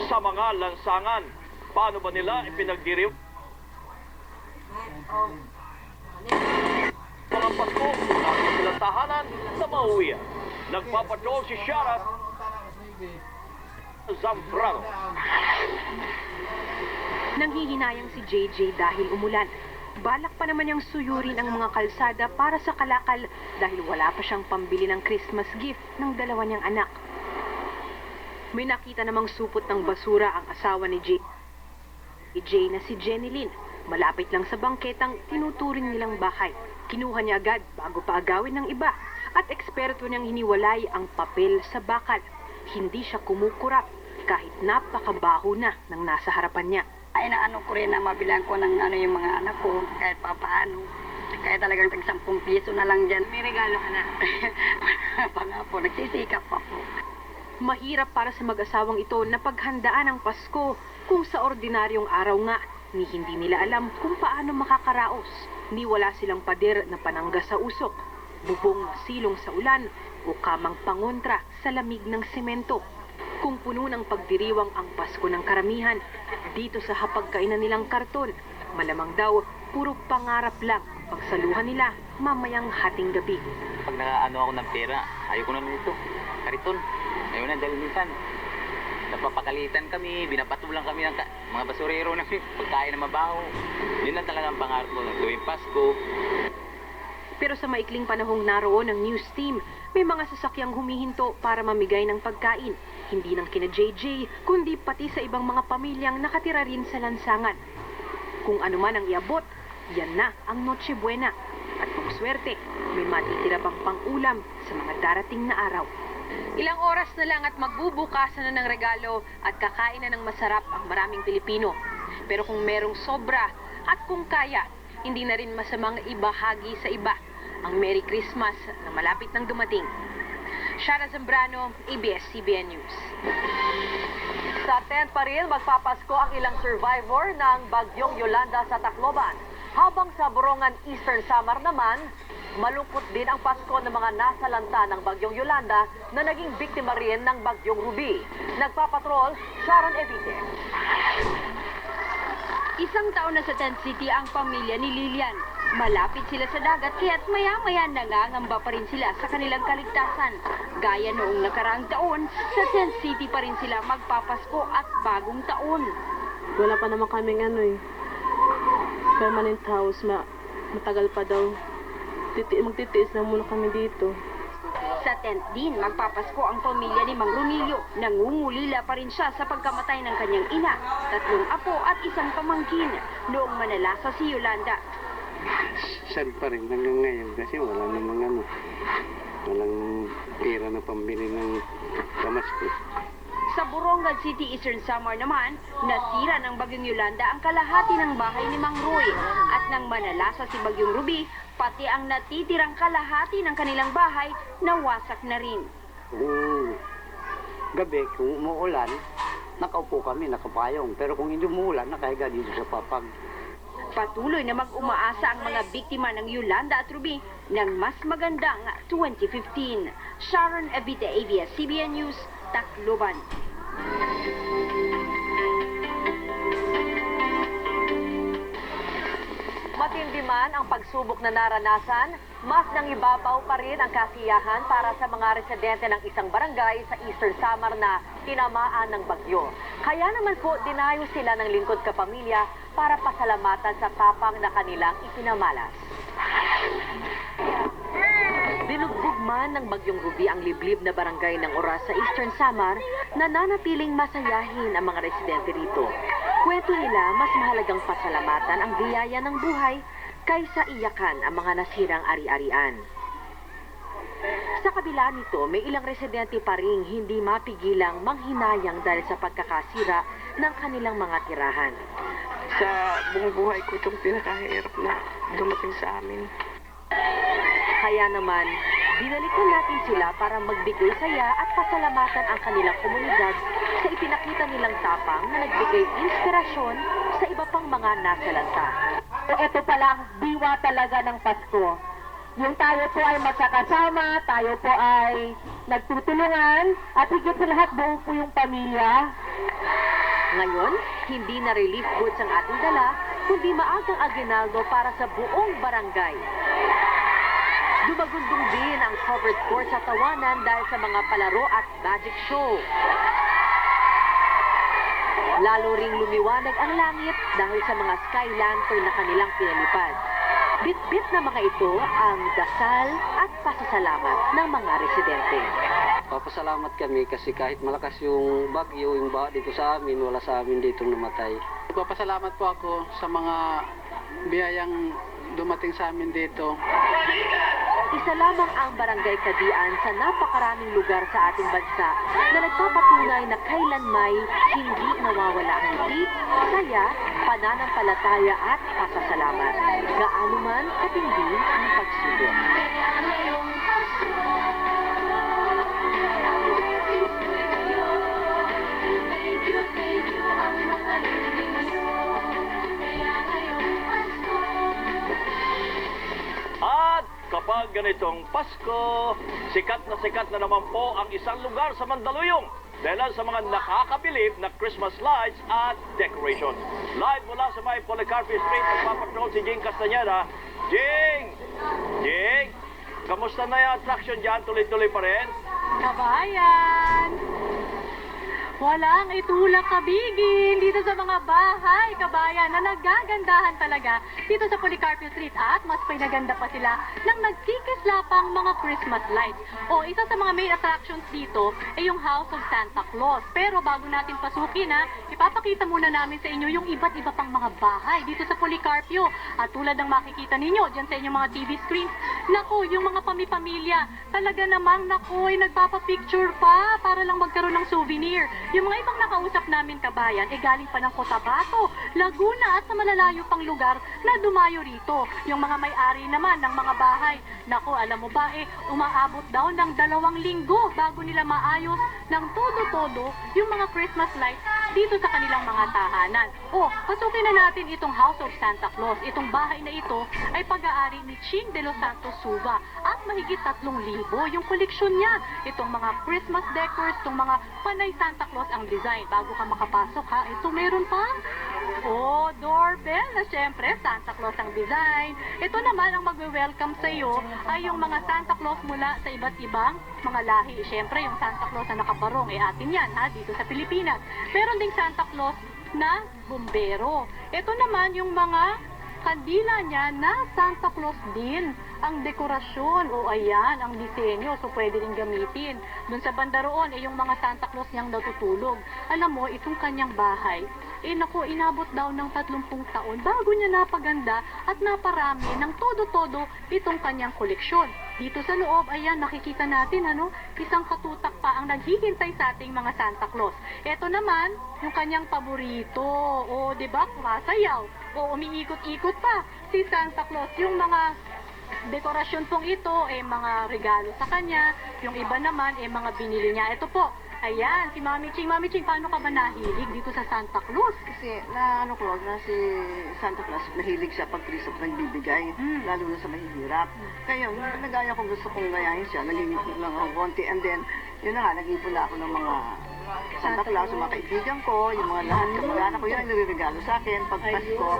sa mga lansangan. Paano ba nila ipinagdiriw mga Pasko bago silang tahanan sa mauwian? Nagpapatrol si Sheriff Zambrano. Nanghihinayang si JJ dahil umulan. Balak pa naman niyang suyurin ang mga kalsada para sa kalakal dahil wala pa siyang pambili ng Christmas gift ng dalawa niyang anak. May nakita namang supot ng basura ang asawa ni JJ na si Jenny Lynn. Malapit lang sa bangketang tinuturing nilang bahay. Kinuha niya agad bago pa agawin ng iba at eksperto niyang hiniwalay ang papel sa bakal. Hindi siya kumukurap kahit napakabaho na ng nasa harapan niya. Ay naano ko rin na mabilang ko ng yung mga anak ko kahit papaano. Kaya talagang tag 10 piso na lang dyan. May regalo ka na. Pa nga po, nagsisikap pa po. Mahirap para sa mag-asawang ito na paghandaan ang Pasko kung sa ordinaryong araw nga ni hindi nila alam kung paano makakaraos. Ni wala silang pader na panangga sa usok, bubong na silong sa ulan o kamang pangontra sa lamig ng semento. Kung puno ng pagdiriwang ang Pasko ng karamihan, dito sa hapagkainan nilang karton, malamang daw puro pangarap lang pagsaluhan nila mamayang hating gabi. Pag nakaano ako ng pera, ayoko na nito. Kariton. Ayun na, dahil minsan, napapakalitan kami, binapatulang kami ng mga basurero na pagkain na mabaho. Yun lang talaga ang pangarap ko tuwing Pasko. Pero sa maikling panahong naroon ng news team, may mga sasakyang humihinto para mamigay ng pagkain. Hindi lang kina JJ, kundi pati sa ibang mga pamilyang nakatira rin sa lansangan. Kung ano man ang iabot, yan na ang Noche Buena. At kung swerte, may matitira pang pang-ulam sa mga darating na araw. Ilang oras na lang at magbubukasan na ng regalo at kakain na ng masarap ang maraming Pilipino. Pero kung merong sobra at kung kaya, hindi na rin masamang ibahagi sa iba ang Merry Christmas na malapit nang dumating. Shara Zambrano, ABS-CBN News. Sa tent pa rin, magpapasko ang ilang survivor ng Bagyong Yolanda sa Tacloban. Habang sa Borongan Eastern Samar naman, malungkot din ang Pasko ng mga nasalanta ng Bagyong Yolanda na naging biktima rin ng Bagyong Ruby. Nagpapatrol, Sharon Evite. Isang taon na sa Tent City ang pamilya ni Lilian. Malapit sila sa dagat kaya't maya-maya nangangamba pa rin sila sa kanilang kaligtasan. Gaya noong nakaraang taon, sa Tent City pa rin sila magpapasko at bagong taon. Wala pa naman kaming permanent house. Matagal pa daw. Magtitiis na muna kami dito. Sa tent din, magpapasko ang pamilya ni Mang Ronilio. Nangungulila pa rin siya sa pagkamatay ng kanyang ina, 3 apo at 1 pamangkin noong manalasa si Yolanda. Sad pa rin hanggang ngayon kasi wala namang walang pera na pambili ng pamasko. Sa Borongan City, Eastern Samar naman, nasira ng Bagyong Yolanda ang kalahati ng bahay ni Mang Roy. At nang manalasa si Bagyong Ruby, pati ang natitirang kalahati ng kanilang bahay nawasak na rin. Gabi, kung umuulan, nakaupo kami, nakapayong. Pero kung hindi umuulan, nakahiga dito sa papag. Patuloy na mag-umaasa ang mga biktima ng Yolanda at Ruby ng mas magandang 2015. Sharon Evite, ABS-CBN News, Tacloban. Matindi man ang pagsubok na naranasan, mas nangibabaw pa rin ang kasiyahan para sa mga residente ng isang barangay sa Eastern Samar na tinamaan ng bagyo. Kaya naman po dinayo sila ng lingkod kapamilya para pasalamatan sa tapang na kanilang ipinamalas. Binugbog man ng Bagyong Ruby ang liblib na barangay ng Oras sa Eastern Samar, nananatiling masayahin ang mga residente rito. Kwento nila, mas mahalagang pasalamatan ang biyaya ng buhay kaysa iyakan ang mga nasirang ari-arian. Sa kabila nito, may ilang residente pa rin hindi mapigilang manghinayang dahil sa pagkakasira ng kanilang mga tirahan. Sa buong buhay ko itong pinakahirap na dumating sa amin. Kaya naman, binalikan natin sila para magbigay saya at pasalamatan ang kanilang komunidad sa ipinakita nilang tapang na nagbigay inspirasyon sa iba pang mga nasalanta. Ito pala ang diwa talaga ng Pasko. yung tayo po ay magkakasama, tayo po ay nagtutulungan, at higit sa lahat buo po yung pamilya. Ngayon, hindi na relief goods ang ating dala, kundi maagang aginaldo para sa buong barangay. Dumagundong din ang covered court sa tawanan dahil sa mga palaro at magic show. Lalo ring lumiwanag ang langit dahil sa mga sky lantern na kanilang pinalipad. Bit-bit na mga ito ang dasal at pasasalamat ng mga residente. Papasalamat kami kasi kahit malakas yung bagyo, yung baha dito sa amin, wala sa amin dito namatay. Papasalamat po ako sa mga biyayang dumating sa amin dito. Isa lamang ang Barangay Kadian sa napakaraming lugar sa ating bansa na nagpapatunay na kailanmay hindi nawawala ang ngiti, saya, pananampalataya at pasasalamat. Gaano man katindi ang pagsubok. At kapag ganitong Pasko, sikat na naman po ang isang lugar sa Mandaluyong dahil sa mga nakakabilib na Christmas lights at decorations. Live mula sa may Policarpio Street, nagpapatrol si Jing Castañeda. Jing! Jing! Kamusta na yung attraction dyan? Tuloy-tuloy pa rin? Kabayan! Walang itulak kabigin dito sa mga bahay, kabayan, na nagagandahan talaga dito sa Policarpio Street at mas pinaganda pa sila ng nagkikislapang mga Christmas lights. O isa sa mga main attractions dito ay yung House of Santa Claus. Pero bago natin pasukin ipapakita muna namin sa inyo yung iba't iba pang mga bahay dito sa Policarpio. At tulad ng makikita ninyo dyan sa inyong mga TV screens, naku, yung mga pamipamilya, talaga namang naku, ay nagpapapicture pa para lang magkaroon ng souvenir. Yung mga ibang nakausap namin, kabayan, galing pa ng Cotabato, Laguna at sa malalayo pang lugar na dumayo rito. Yung mga may-ari naman ng mga bahay, naku, alam mo ba, umaabot daw ng 2 linggo bago nila maayos ng todo-todo yung mga Christmas lights dito sa kanilang mga tahanan. O, pasukin na natin itong House of Santa Claus. Itong bahay na ito ay pag-aari ni Ching de los Santos Suva at mahigit 3,000 yung koleksyon niya. Itong mga Christmas decors, itong mga panay Santa Claus ang design. Bago ka makapasok ito meron pa. Doorbell na syempre Santa Claus ang design. Ito naman ang magwe-welcome sa iyo ay yung mga Santa Claus mula sa iba't ibang mga lahi. Syempre yung Santa Claus na nakabarong atin yan dito sa Pilipinas. Meron ding Santa Claus na bumbero. Ito naman yung mga kandila niya na Santa Claus din ang dekorasyon. Ayan, ang disenyo. So, pwede rin gamitin. Doon sa banda roon, yung mga Santa Claus niyang natutulog. Alam mo, itong kanyang bahay, naku, inabot daw ng 30 taon bago niya napaganda at naparami ng todo-todo itong kanyang koleksyon. Dito sa loob, ayan, nakikita natin, isang katutak pa ang naghihintay sa ating mga Santa Claus. Ito naman, yung kanyang paborito. Diba? Kumasayaw. Umiikot-ikot pa si Santa Claus. Yung mga dekorasyon pong ito, mga regalo sa kanya. Yung iba naman, mga binili niya. Ito po, ayan, si Mami Ching. Mami Ching, paano ka ba nahilig dito sa Santa Claus? Kasi, na si Santa Claus, nahilig siya pag Christmas nagbibigay, lalo na sa mahihirap. Kaya, nagaya kung gusto kong gayahin siya, nag-iipon lang ako konti, and then, yun na nga, nag-iipon na ako ng mga Santa Claus, yung mga kaibigan ko, yung mga lahat, kamag-anak ko, yun ang nire-regalo sa akin pag Pasko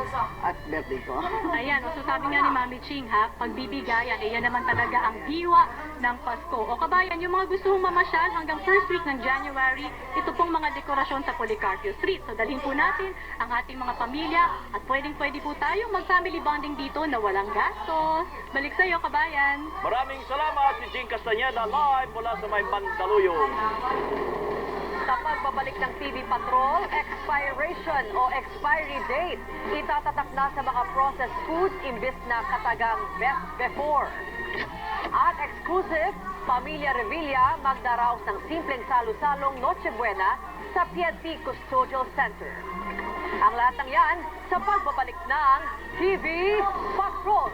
at birthday ko. Ayan, so sabi nga ni Mami Ching, pagbibigayan, yan naman talaga ang diwa ng Pasko. O kabayan, yung mga gusto mong mamasyal hanggang first week ng January, ito pong mga dekorasyon sa Policarpio Street. So dalhin po natin ang ating mga pamilya at pwedeng-pwede po tayong mag-family bonding dito na walang gastos. Balik sa'yo, kabayan. Maraming salamat si Jing Castañeda live mula sa may Mandaluyong. Sa pagbabalik ng TV Patrol, expiration o expiry date, itatatak na sa mga processed foods imbis na katagang best before. At exclusive, Pamilya Revilla magdaraos ng simpleng salu-salong Noche Buena sa PNP Custodial Center. Ang lahat ng yan sa pagbabalik ng TV Patrol.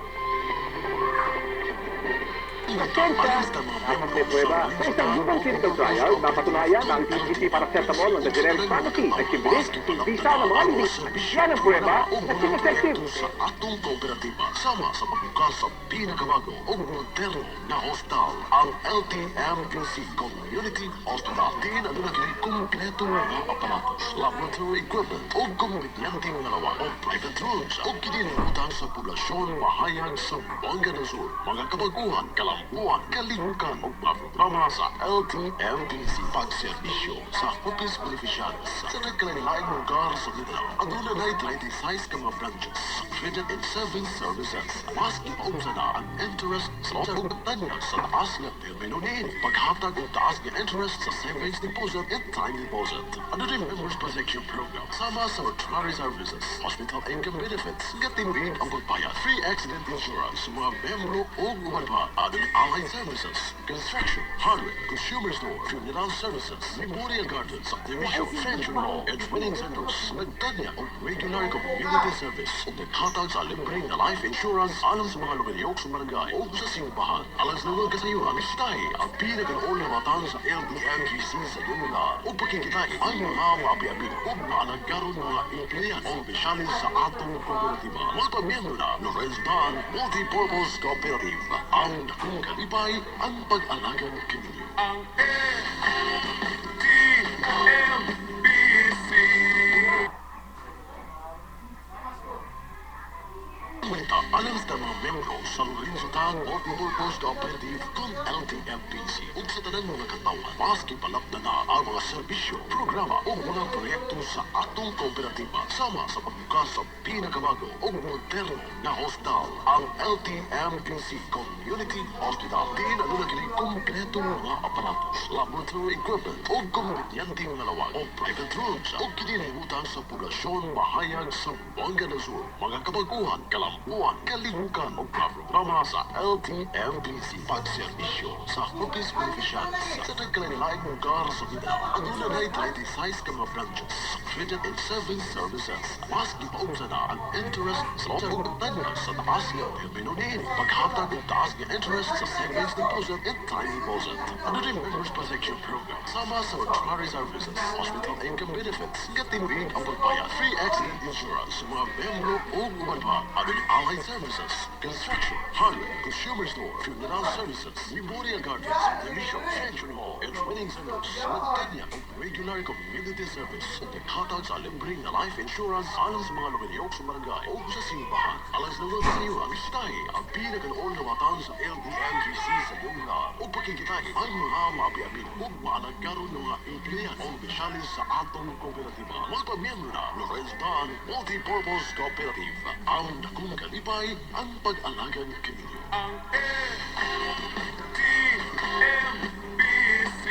Alista mga miyembro sa Isang human clinical trial, napatunayan na ang TGT paracetamol ng the generic pharmacy ay sibilis, hindi sana mga linis. Yan ang prueba na effective. sa atong kooperatiba sama sa pagbukas sa pinakabago o moderno na hostal, ang LTMPC Community Hospital. Diin ano na kini kumpleto nga aparatos, laboratory equipment o kumpityanteng nalawa o private rooms o kinilimutan sa poblasyon mahayag sa Buanga del Sur. Mga kabaguhan, kalampuan, kalimukan o mga programa sa LTMPC pagserbisyo sa Hopis Beneficiaries sa nagkalain-laing lugar sa Mindanao. Ang una na 36 ka mga branches treated in 7 services. Mas ipaunsa na ang interest sa mga tanya sa taas na terminonin. Paghatag o taas na interest sa savings deposit and time deposit. Ano rin members protection program sama sa mortuary services, hospital income benefits, gatimbig ang pagbayad, free accident insurance sa mga membro o uman pa, adong allied services, construction, hardware, consumer store, funeral services, memorial gardens, subdivision, pension hall, and training centers. Nagtanya o regular community service o naghatag sa libreng na life insurance alang sa mga lugariyok sa barangay o sa simbahan. Alang sa mga kasayuran, stay ang pinaganoon na matang sa LTMGC sa iyong lugar o pakikitay ang mga maabi-abing o maalagaron mga empleyado o bisyalis sa atong kooperatiba. Mga pamiyembro na Lorenz Dan Multipurpose Cooperative. Ang dakong kalipay ang pag-alagang kininyo. Ang LTMBC. Alam sa mga membro sa Lorenzo Tan Multipurpose Cooperative kung LTMPC ug sa tanan mga katawan, maski palapda na ang mga serbisyo, programa o mga proyekto sa atong kooperatiba sama sa pagbukas sa pinakabago o moderno na hostal, ang LTMPC Community Hospital. Diin ano na kini kumpleto mga aparatos, laboratory equipment o kumpityanteng nalawag o private rooms o kinilimutan sa poblasyon mahayag sa Buanga del Sur. Mga kabaguhan, kalampuan, kalimukan o mga programa sa LTMPC pagserbisyo sa Hopis Beneficiaries sa nagkalain-laing lugar sa Mindanao. Ang una na 36 ka mga branches treated in 7 services. Mas ipaunsa na ang interest sa mga tanya sa taas nga terminonin. Paghatag o taas nga interest sa savings deposit and time deposit. Ano rin members protection program sama sa mortuary services, hospital income benefits, gatimbig ang pagbayad, free accident insurance sa mga membro o uman pa, adong allied services, construction, hardware, consumer store, funeral services, memorial gardens, subdivision, pension hall, and training centers. Nagtanya ang regular community service o naghatag sa libreng na life insurance alang sa mga lugariyok sa barangay o sa simbahan. Alang sa mga kasayuran, stay ang pinaganoon na matang sa LTMGC sa iyong lugar o pakikitay ang mga maabi-abing o maalagaron ng mga empleyado o bisyalis sa atong kooperatiba. Mga pamiyembro na Lorenz Dan Multipurpose Cooperative. Ang dakong kalipay ang pag-alagang kininyo. Ang LTMBC.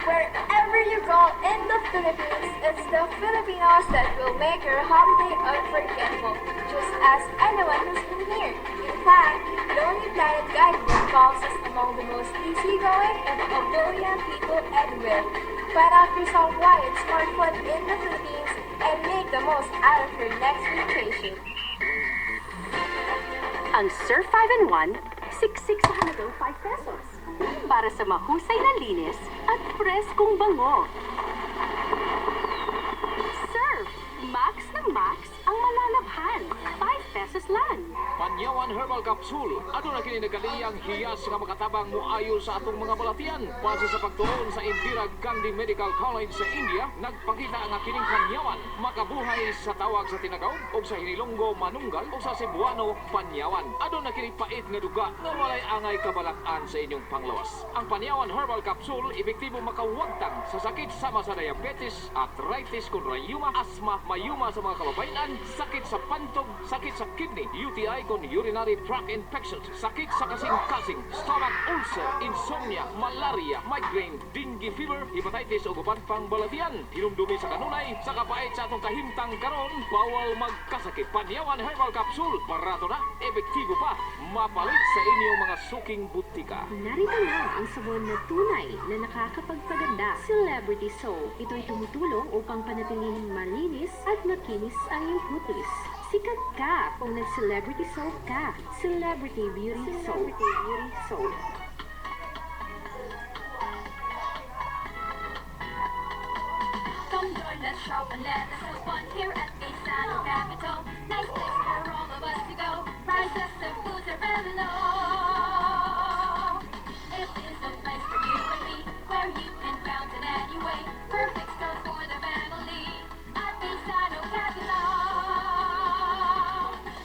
Wherever you go in the Philippines, it's the Filipinos that will make your holiday unforgettable, just as anyone who's been here. In fact, Lonely Planet Guidebook calls us among the most easygoing and a billion people everywhere. Find out yourself why it's more fun in the Philippines and make the most out of your next vacation. Ang Surf 5-in-1, siksik sa halagang 5 pesos. Para sa mahusay na linis at preskong bango. Surf! Max ng max ang malalabhan. 5 pesos lang. Panyawan Herbal Capsule. Ano na kini nagaliyang hiyas nga makatabang muayo sa atong mga balatian. Base sa pagtuon sa Indira Gandhi Medical College sa India, nagpakita ang kining panyawan makabuhay sa tawag sa Tinagaw o sa Hinilonggo Manunggal o sa Cebuano Panyawan. Ano na kini pait nga duga nga walay angay kabalak-an sa inyong panglawas. Ang Panyawan Herbal Capsule epektibo makawagtang sa sakit sama sa diabetes, arthritis kun rayuma, asma, mayuma sa mga kababayan, sakit sa pantog, sakit sa kidney, UTI kun urinary tract infections, sakit sa kasing-kasing, stomach ulcer, insomnia, malaria, migraine, dengue fever, hepatitis o guban pang balatian. Hinumdumi sa kanunay, sa kapait sa atong kahimtang karon, bawal magkasakit. Panyawan Herbal Capsule, barato na, epektibo pa, mapalit sa inyong mga suking butika. Narito na ang sabon na tunay na nakakapagpaganda, Celebrity Soap. Ito'y tumutulong upang panatilihing malinis at makinis ang iyong kutis. sikat ka kung nag-celebrity soap ka. Celebrity Beauty Soap. Come join us, shop and let us have fun here at Baysano Capital. Nice place for all of us to go. Prices and foods are very low. It is a place for you and me, where you can count in any way. Perfect store for the family at Baysano Capital.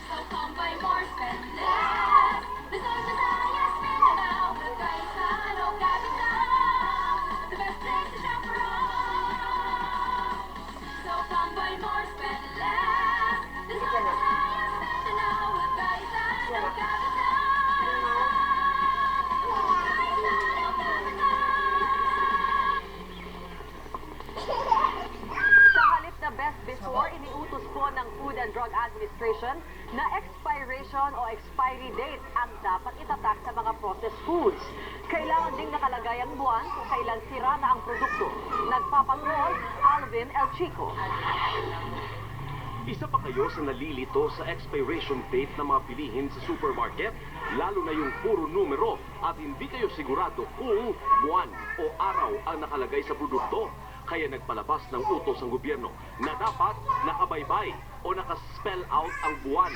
So come buy more, spend less. Luzon, Visayas, Mindanao, with Baysano Capital. The best place to shop for all. So come buy more, spend less. Luzon, Visayas, Mindanao, with Baysano Capital. Sa halip na best before, iniutos po ng Food and Drug Administration na expiration o expiry date ang dapat itatak sa mga processed foods. Kailangan ding nakalagay ang buwan kung kailan sira na ang produkto. Nagpapatrol, Alvin El Chico. Isa pa kayo sa nalilito sa expiration date ng mga bilihin sa supermarket? Lalo na yung puro numero at hindi kayo sigurado kung buwan o araw ang nakalagay sa produkto. Kaya nagpalabas ng utos ang gobyerno na dapat nakabaybay o nakaspell out ang buwan.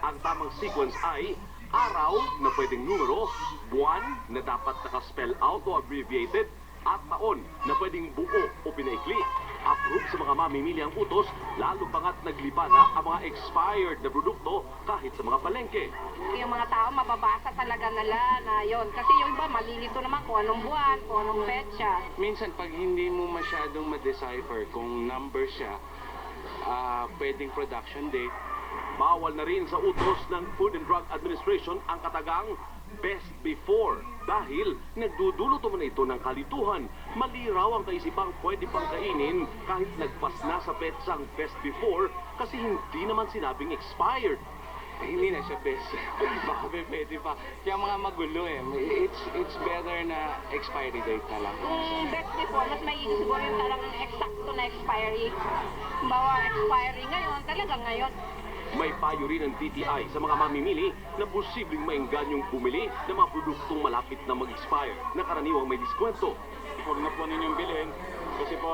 Ang tamang sequence ay araw na pwedeng numero, buwan na dapat nakaspell out o abbreviated, at taon na pwedeng buo o pinaikli. Approve sa mga mamimili ang utos, lalo pangat naglipa na ang mga expired na produkto kahit sa mga palengke. Yung mga tao mababasa talaga nila na yon. Kasi yung iba malilito naman kung anong buwan, kung anong petsa. Minsan pag hindi mo masyadong ma-decipher kung number siya, pwedeng production date. Bawal na rin sa utos ng Food and Drug Administration ang katagang best before dahil nagdudulot naman ito ng kalituhan. Mali raw ang kaisipang pwede pang kainin kahit nagpas na sa petsang best before kasi hindi naman sinabing expired. Hindi na siya best. Baka pwede pa. Kaya mga magulo eh. It's better na expiry date na lang. Best before, mas may siguro yung talagang eksakto na expiry. Bawa expiry ngayon, talaga ngayon. May payo rin ng DTI sa mga mamimili na posibleng maenggan yung bumili ng mga produktong malapit na mag-expire na karaniwang may diskwento. Huwag na po ninyong bilhin kasi po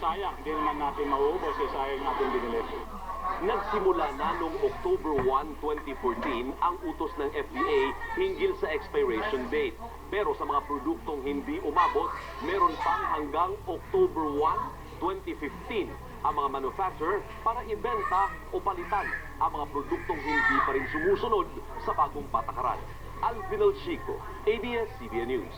sayang, hindi naman natin mauubos sayang natin binili. Nagsimula na noong October 1, 2014 ang utos ng FDA hinggil sa expiration date. Pero sa mga produktong hindi umabot, meron pang hanggang October 1, 2015 ang mga manufacturer para ibenta o palitan ang mga produktong hindi pa rin sumusunod sa bagong patakaran. Alvin El Chico, ABS-CBN News.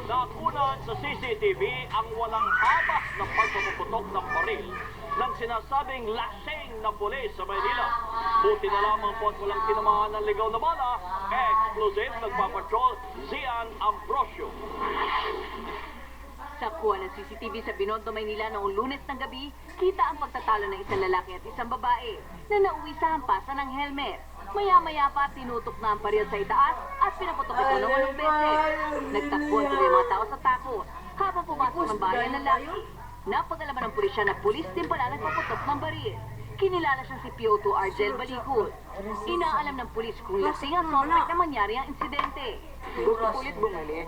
Nakunan sa CCTV ang walang habas na pagpapuputok ng baril ng sinasabing lasing na pulis sa Maynila. Buti na lamang po at walang tinamaan ng ligaw na bala, exclusive nagpapatrol Zian Ambrosio. Sa kuha ng CCTV sa Binondo, Maynila noong Lunes ng gabi, kita ang pagtatalo ng isang lalaki at isang babae na nauwi sa hampasan ng helmet. Maya-maya pa tinutok na ang baril sa itaas at pinaputok ito ng 8 beses. Nagtakbuhan tuloy ang mga tao sa takot habang pumasok ng bayan ng lalaki. Napag-alaman ng pulisya na pulis din pala nagpaputok ng baril. Kinilala siyang si PO2 Argel Balikod. Inaalam ng pulis kung lasing ang suspect na mangyari ang insidente. Gusto ulit bumalik.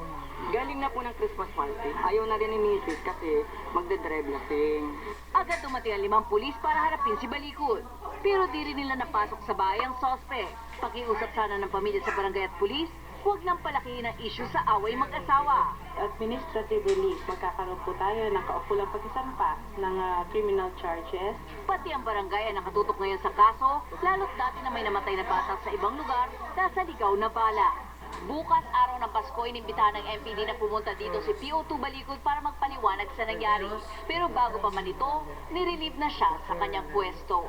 Galing na po ng Christmas party. Ayaw na rin ni Mrs. kasi magdadrive lasing. Agad dumating ang 5 pulis para harapin si Balikod. Pero di rin nila napasok sa bahay ang suspect. Pakiusap sana ng pamilya sa barangay at pulis, huwag nang palakihin ang issue sa away mag-asawa. Administrative relief, magkakaroon po tayo ng kaukulang pagkasampa ng criminal charges. Pati ang barangay ay nakatutok ngayon sa kaso, lalo't dati na may namatay na bata sa ibang lugar dahil sa ligaw na bala. Bukas araw ng Pasko, inimbitahan ng MPD na pumunta dito si PO2 Balikod para magpaliwanag sa nangyari. Pero bago pa man ito, nirelieve na siya sa kanyang pwesto.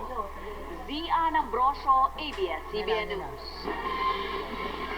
Zian Ambrosio, ABS-CBN News.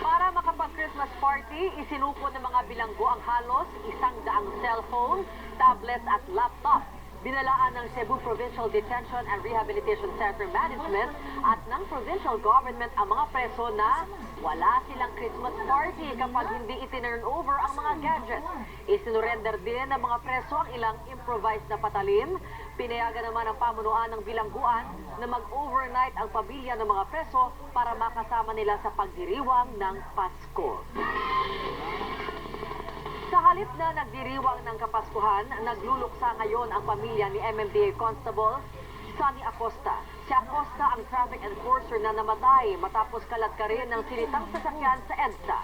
Para makapag-Christmas party, isinuko ng mga bilanggo ang halos 100 cellphone, tablet at laptop. Binalaan ng Cebu Provincial Detention and Rehabilitation Center Management at ng provincial government ang mga preso na wala silang Christmas party kapag hindi itinurn over ang mga gadgets. Isinurrender din ng mga preso ang ilang improvised na patalim. Pinayagan naman ang pamunuan ng bilangguan na mag-overnight ang pamilya ng mga preso para makasama nila sa pagdiriwang ng Pasko. Sa halip na nagdiriwang ng Kapaskuhan, nagluluksa ngayon ang pamilya ni MMDA Constable Sonny Acosta. Si Acosta ang traffic enforcer na namatay matapos kaladkarin ng sinitang sasakyan sa EDSA.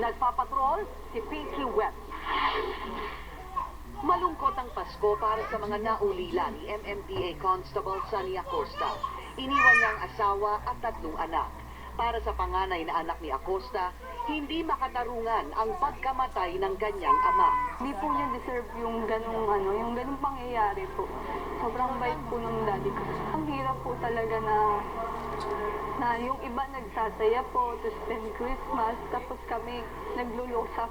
Nagpapatrol si Pinky Webb. Malungkot ang Pasko para sa mga naulila ni MMDA Constable Sonny Acosta. Iniwan niya ang asawa at 3 anak. Para sa panganay na anak ni Acosta, hindi makatarungan ang pagkamatay ng kanyang ama. Hindi po niya deserve yung ganung pangyayari po. Sobrang bait po ng daddy ko. Ang hirap po talaga na yung iba nagsasaya po to spend Christmas, tapos kami nagluluksa.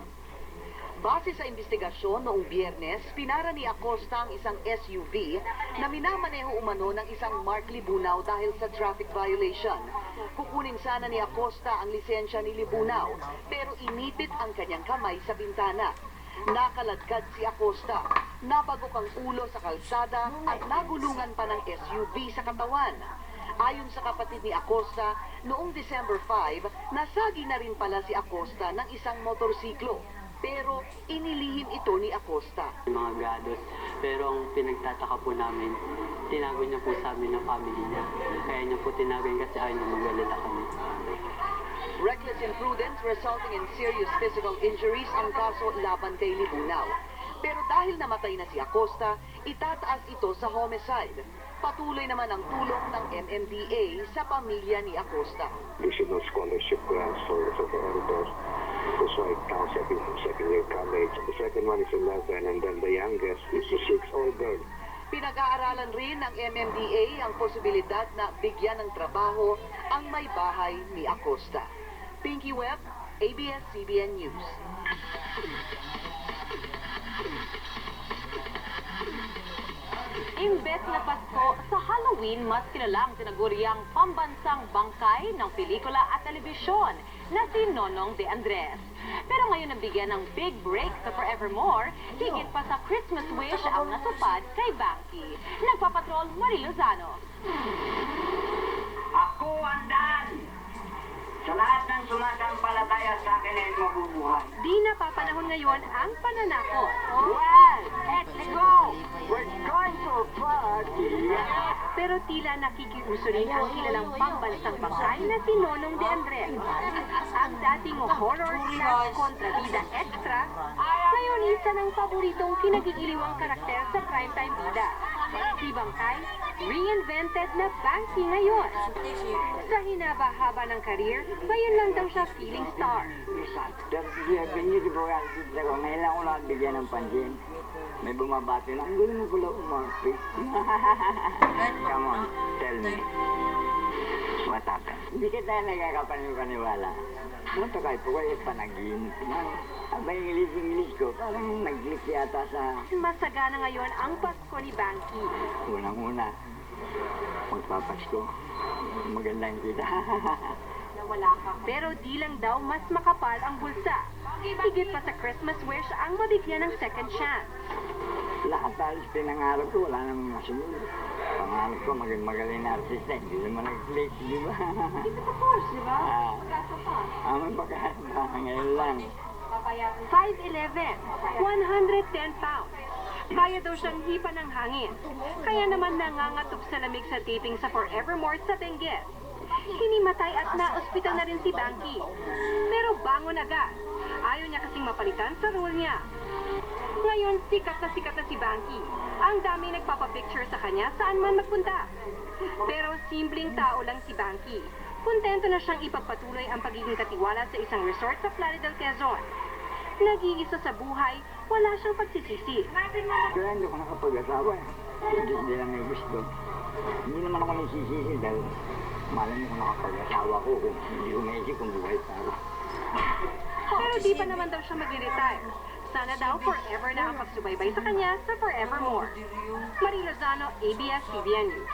Base sa investigasyon noong Biyernes, pinara ni Acosta ang isang SUV na minamaneho umano ng isang Mark Libunaw dahil sa traffic violation. Kukunin sana ni Acosta ang lisensya ni Libunaw, pero inipit ang kanyang kamay sa bintana. Nakaladkad si Acosta, napagok ang ulo sa kalsada at nagulungan pa ng SUV sa katawan. Ayon sa kapatid ni Acosta, noong December 5, nasagi na rin pala si Acosta ng isang motorsiklo. Pero inilihim ito ni Acosta. Mga gados. Pero ang pinagtataka po namin, tinago niya po sa amin ng family niya. Kaya niya po tinagay kasi ayaw niya mag-alala kami. Reckless imprudence resulting in serious physical injuries ang kaso laban kay Libunaw. Pero dahil namatay na si Acosta, itataas ito sa homicide. Patuloy naman ang tulong ng MMDA sa pamilya ni Acosta. Additional scholarship grants for the elders. That's why it counts second year college. The second one is 11 and then the youngest is a 6-year-old girl. Pinag-aaralan rin ng MMDA ang posibilidad na bigyan ng trabaho ang may bahay ni Acosta. Pinky Webb, ABS-CBN News. Imbes na Pasko, sa Halloween, mas kilalang tinaguriang pambansang bangkay ng pelikula at telebisyon na si Nonong de Andres. Pero ngayon nabigyan ng big break sa Forevermore, higit pa sa Christmas wish ang natupad kay Banky. Nagpapatrol, Marie Lozano. Ako andan! Sa lahat ng sumasampalataya sa akin ay mabubuhay. Di napapanahon ngayon ang pananakot. Well, let's go! We're going to party! Pero tila nakikiuso rin ang kilalang pambansang bangkay na si Nonong de Andres. Ang dating horror/kontrabida extra, ngayon isa ng paboritong kinagigiliwang karakter sa primetime bida. Si Bangkay, reinvented na Banky ngayon. Sa hinaba-haba ng karir, ngayon lang daw siya feeling star. Ganyan po yan. Ngayon lang ako nakabigyan ng pansin. May bumabati na, ang gulo mo pala umarte. Come on, tell me. What happened? Hindi ka tayo nagkakapaniwala. Punta kayo po kayo panaginip. Abay, English ko, parang nag-click yata sa... Masagana ngayon ang Pasko ni Banky. Unang-una, magpapasko. Maganda yung kita. Nawala ka. Pero di lang daw mas makapal ang bulsa. Higit pa sa Christmas wish ang mabigyan ng second chance. Lahat halos pinangarap ko, wala namang masunod. Pangarap ko, maging magaling na artista, hindi naman nag-click, di ba? Hindi ka tapos, di ba? Pagkasa pa. May pagkasa pa, ngayon lang. 5'11", 110 pounds. Kaya daw siyang hipa ng hangin. Kaya naman nangangatog sa lamig sa taping sa Forevermore sa Benguet. Hinimatay at na-ospital na rin si Banky. Pero bangon agad. Ayaw niya kasing mapalitan sa role niya. Ngayon, sikat na si Banky. Ang dami nagpapapicture sa kanya saan man magpunta. Pero simpleng tao lang si Banky. Kontento na siyang ipagpatuloy ang pagiging katiwala sa isang resort sa Plaridel, Quezon. Nag-iisa sa buhay, wala siyang pagsisisi. Kaya hindi ko nakapag-asawa eh. Hindi lang may gusto. Hindi naman ako nagsisisi dahil malam mo kung nakapag-asawa ko kung hindi ko naisip kung buhay pa ako. Pero di pa naman daw siya mag-retire. sana daw forever nakapagsubaybay sa kanya sa Forevermore. Marie Lozano, ABS-CBN News.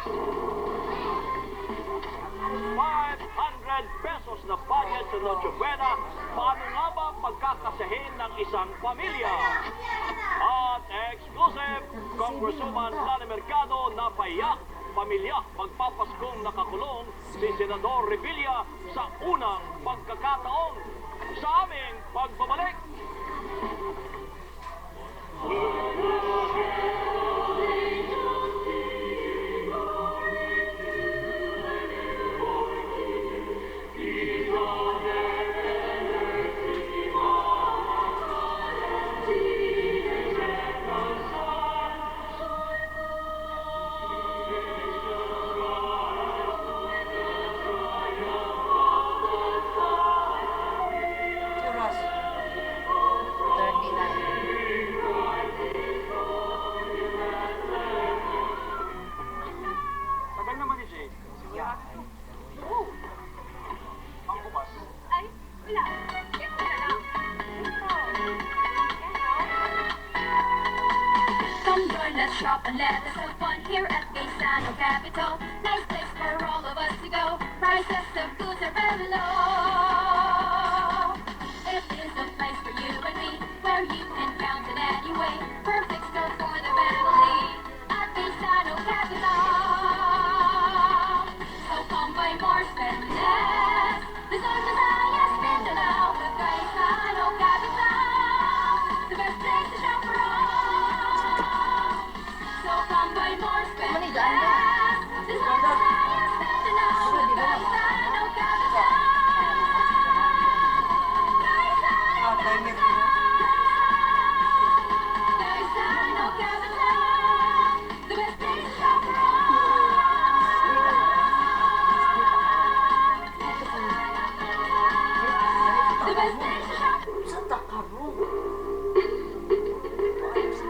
500 pesos na budget sa Noche Buena, paano nga ba pagkakasahin ng isang pamilya? At exclusive, Congresswoman Lani Mercado na payak, pamilya magpapaskong nakakulong si Senador Revilla sa unang pagkakataon. Sa aming pagbabalik! Come join us, shop and let us have fun here at Gaisano Capital. Nice place for all of us to go. Prices of goods are very low. It is a place for you and me, where you can count in any way. Perfect store for the family at Gaisano Capital. So come buy more, spend less. Resort to Zayas, Mindanao with Gaisano Capital. The best place to shop for all. So come buy more, spend less. Resort to Zayas, Mindanao with Gaisano Capital. Gaisano Capital. The best place to shop for all. The best place to shop for all.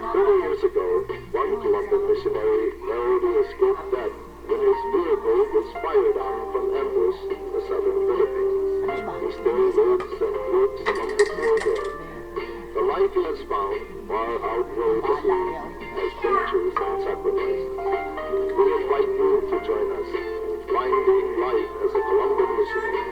Many years ago, one Colombian missionary narrowly escaped death when his vehicle was fired on from ambush in the southern Philippines. He still lives and works among the poor there. The life he has found far outweighs the as dangers and sacrifices. We invite you to join us, finding life as a Colombian missionary.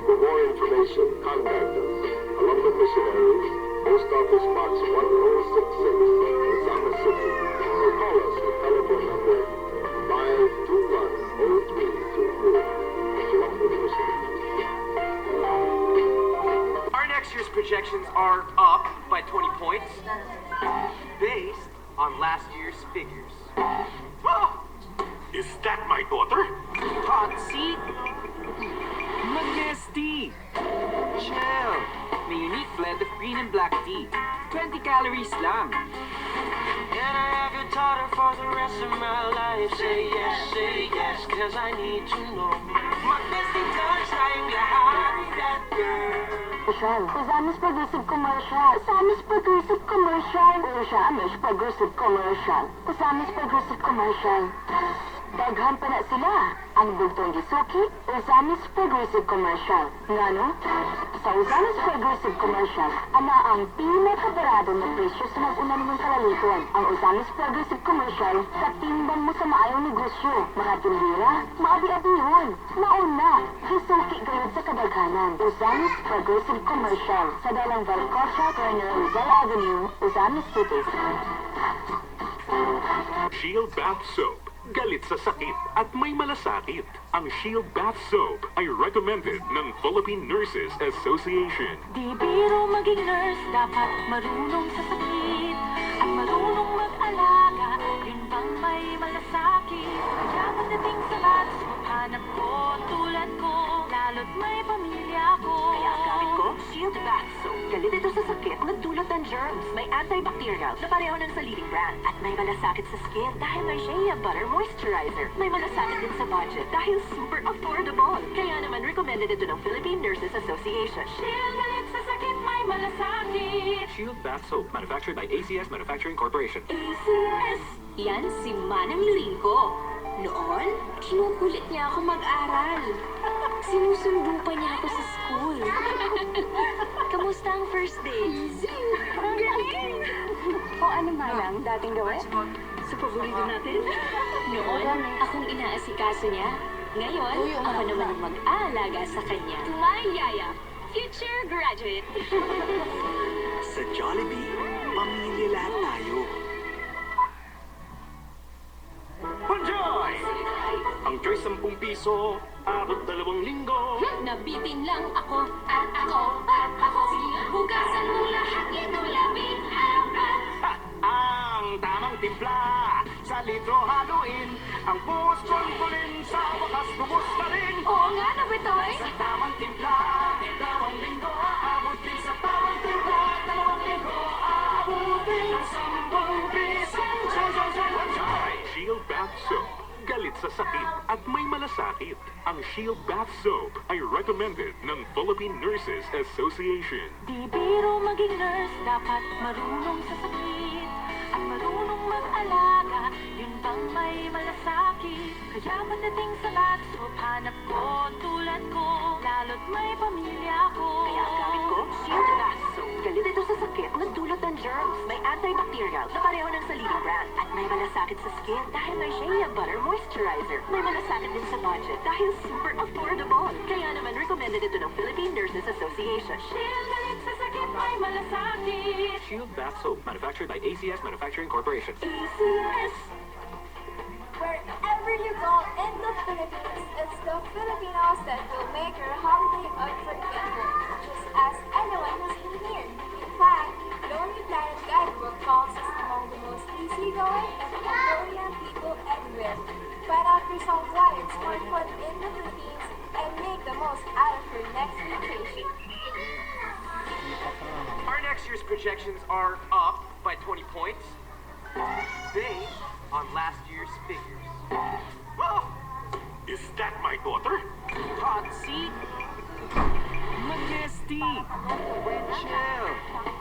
For more information, contact us. Colombian Missionaries, Post Office Box 1066, Rizal City, or call us at telephone number 521-0324. Colombian Missionaries. Our next year's projections are up by 20 points, based on last year's figures. Ah! Is that my daughter? Hot seat? Majesty! Chill! May unique blend of green and black tea. 20 calories lang. And I have your daughter for the rest of my life. Say yes, cause I need to know. Majesty touch like Lahari, that girl. Usamis Progressive Commercial. Usamis Progressive Commercial. Usamis Progressive Commercial. Usamis Progressive Commercial. Daghan pa na sila. Ang bugtong gisuki, Usamis Progressive Commercial. Ngano? Sa Usamis Progressive Commercial, ana ang pinakabarado na presyo sa nag-una nimong kalaliton. Ang Usamis Progressive Commercial, katimbang mo sa maayong negosyo. Mga tindira, maabi-abihon. Mauna, gisuki gayud sa kadaghanan. Usamis Progressive Commercial. Sa dalang Valcosa, Corner, Rizal Avenue, Usamis City. Shield Bath Soap. Galit sa sakit at may malasakit. Ang Shield Bath Soap ay recommended ng Philippine Nurses Association. Di biro maging nurse, dapat marunong sa sakit at marunong mag-alaga, rin bang may malasakit. Kaya pagdating sa baths, hanap ko tulad ko, lalo't may pamilya ko. Kaya ang gamit ko, Shield Bath Soap. Galit ito sa sakit na dulot ng germs. May antibacterial na pareho ng sa leading brand. At may malasakit sa skin dahil may Shea Butter Moisturizer. May malasakit din sa budget dahil super affordable. Kaya naman recommended ito ng Philippine Nurses Association. Shield galit sa sakit, may malasakit. Shield Bath Soap, manufactured by ACS Manufacturing Corporation. ACS, yan si Manang Lingko. Noon, kinukulit niya ako mag-aral. Sinusundo pa niya ako sa school. Kamusta ang first day? Easy! Ang galing! O ano malang dating gawin? Sa paborito natin? Noon, akong inaasikaso niya. Ngayon, ako naman ang mag-aalaga sa kanya. My Yaya, future graduate. Sa Jollibee, pamilya lahat tayo. Enjoy! Ang Joy 10 piso, abot 2 linggo. Nabitin lang ako at ako. Sige, hugasan mo lahat ito 14. Ang tamang timpla, sa litro haluin. Ang buhos kontrolin, sa wakas lubos pa rin. Oo nga, Nabitoy. Sa tamang timpla, 2 linggo, abutin sa tamang timpla. 2 linggo, abutin ang 10 piso. Enjoy! Shield Bath Soap. Galit sa sakit at may malasakit. Ang Shield Bath Soap ay recommended ng Philippine Nurses Association. Di biro maging nurse, dapat marunong sa sakit at marunong mag-alaga. Yun bang may malasakit? Kaya pagdating sa bath soap, hanap ko tulad ko, lalo't may pamilya ko. Kaya ang gamit ko, Shield Bath Soap. Galit ito sa sakit, nagdulot ng germs. May antibacterial na pareho ng sa leading brand. At may malasakit sa skin dahil may Shea Butter Moisturizer. May malasakit din sa budget dahil super affordable. Kaya naman recommended ito ng Philippine Nurses Association. Shield galit sa sakit, may malasakit. Shield Bath Soap, manufactured by ACS Manufacturing Corporation. ACS. Wherever you go in the Philippines, it's the Filipinos that will make your holiday unforgettable. Just ask anyone who's been here. In fact, Lonely Planet Guidebook calls us among the most easygoing and Cambodian people everywhere. Find out for some flyers for fun in the Philippines and make the most out of your next vacation. Our next year's projections are up by 20 points, based on last year's figures. Oh, is that my daughter? Hot seat. Majesty. Winchell.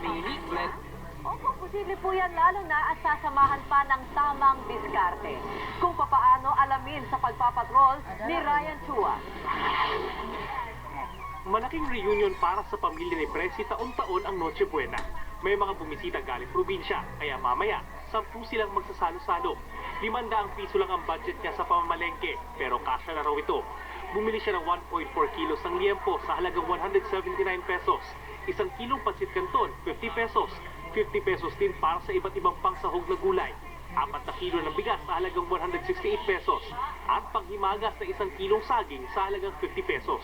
Mini flat. Opo, posible po yan lalo na at sasamahan pa ng tamang diskarte. Kung papaano alamin sa pagpapatrol ni Ryan Chua. Malaking reunion para sa pamilya ni Presi taon-taon ang Noche Buena. May mga bumisita galing probinsya, kaya mamaya, 10 silang magsasalo-salo. 500 piso lang ang budget niya sa pamamalengke, pero kasya na raw ito. Bumili siya ng 1.4 kilos ng liempo sa halagang 179 pesos. 1 kilong pansit canton, 50 pesos. 50 pesos din para sa iba't ibang pangsahog na gulay. 4 na kilo ng bigas sa halagang 168 pesos. At panghimagas na 1 kilong saging sa halagang 50 pesos.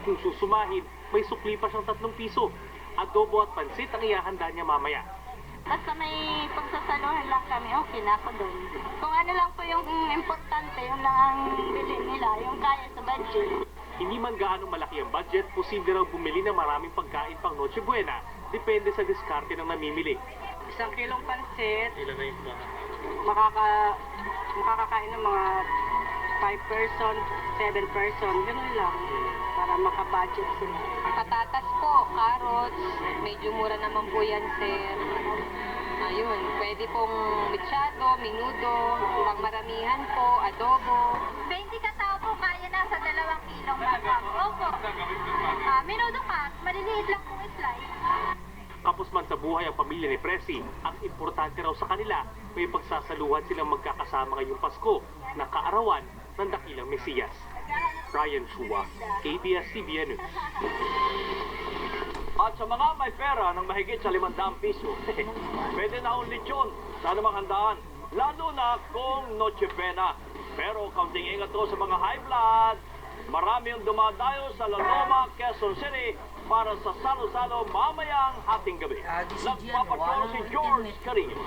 Kung susumahin, may sukli pa siyang 3 piso. Adobo at pansit ang ihahanda niya mamaya. Basta may pagsasaluhan lang kami, okay na ako doon. Kung ano lang po yung importante, yun lang ang bilhin nila, yung kaya sa budget. Hindi man gaano malaki ang budget, posible raw bumili ng maraming pagkain pang Noche Buena. Depende sa diskarte ng namimili. 1 kilong pansit, Ilan na yung makakakain ng mga 5 person, 7 person, gano'n lang. Para makabudget sila. Patatas po, carrots, medyo mura naman po yan, sir. Ayun, pwede pong mechado, minudo, pang maramihan po, adobo. 20 katao po kaya na sa 2 kilong baka. Opo. Minudo pa, maliliit lang pong slice. Kapos man sa buhay ang pamilya ni Presi, ang importante raw sa kanila, may pagsasaluhan silang magkakasama ngayong Pasko na kaarawan ng dakilang Mesiyas. Ryan Chua, ABS-CBN News. At sa mga may pera ng mahigit sa 500 piso, pwede na ang lechon sa anumang handaan, lalo na kung Noche Buena. Pero kaunting ingat to sa mga high blood. Marami ang dumadayo sa La Loma, Quezon City para sa salo-salo mamayang hating gabi. Nagpapatrol si George Carrillo.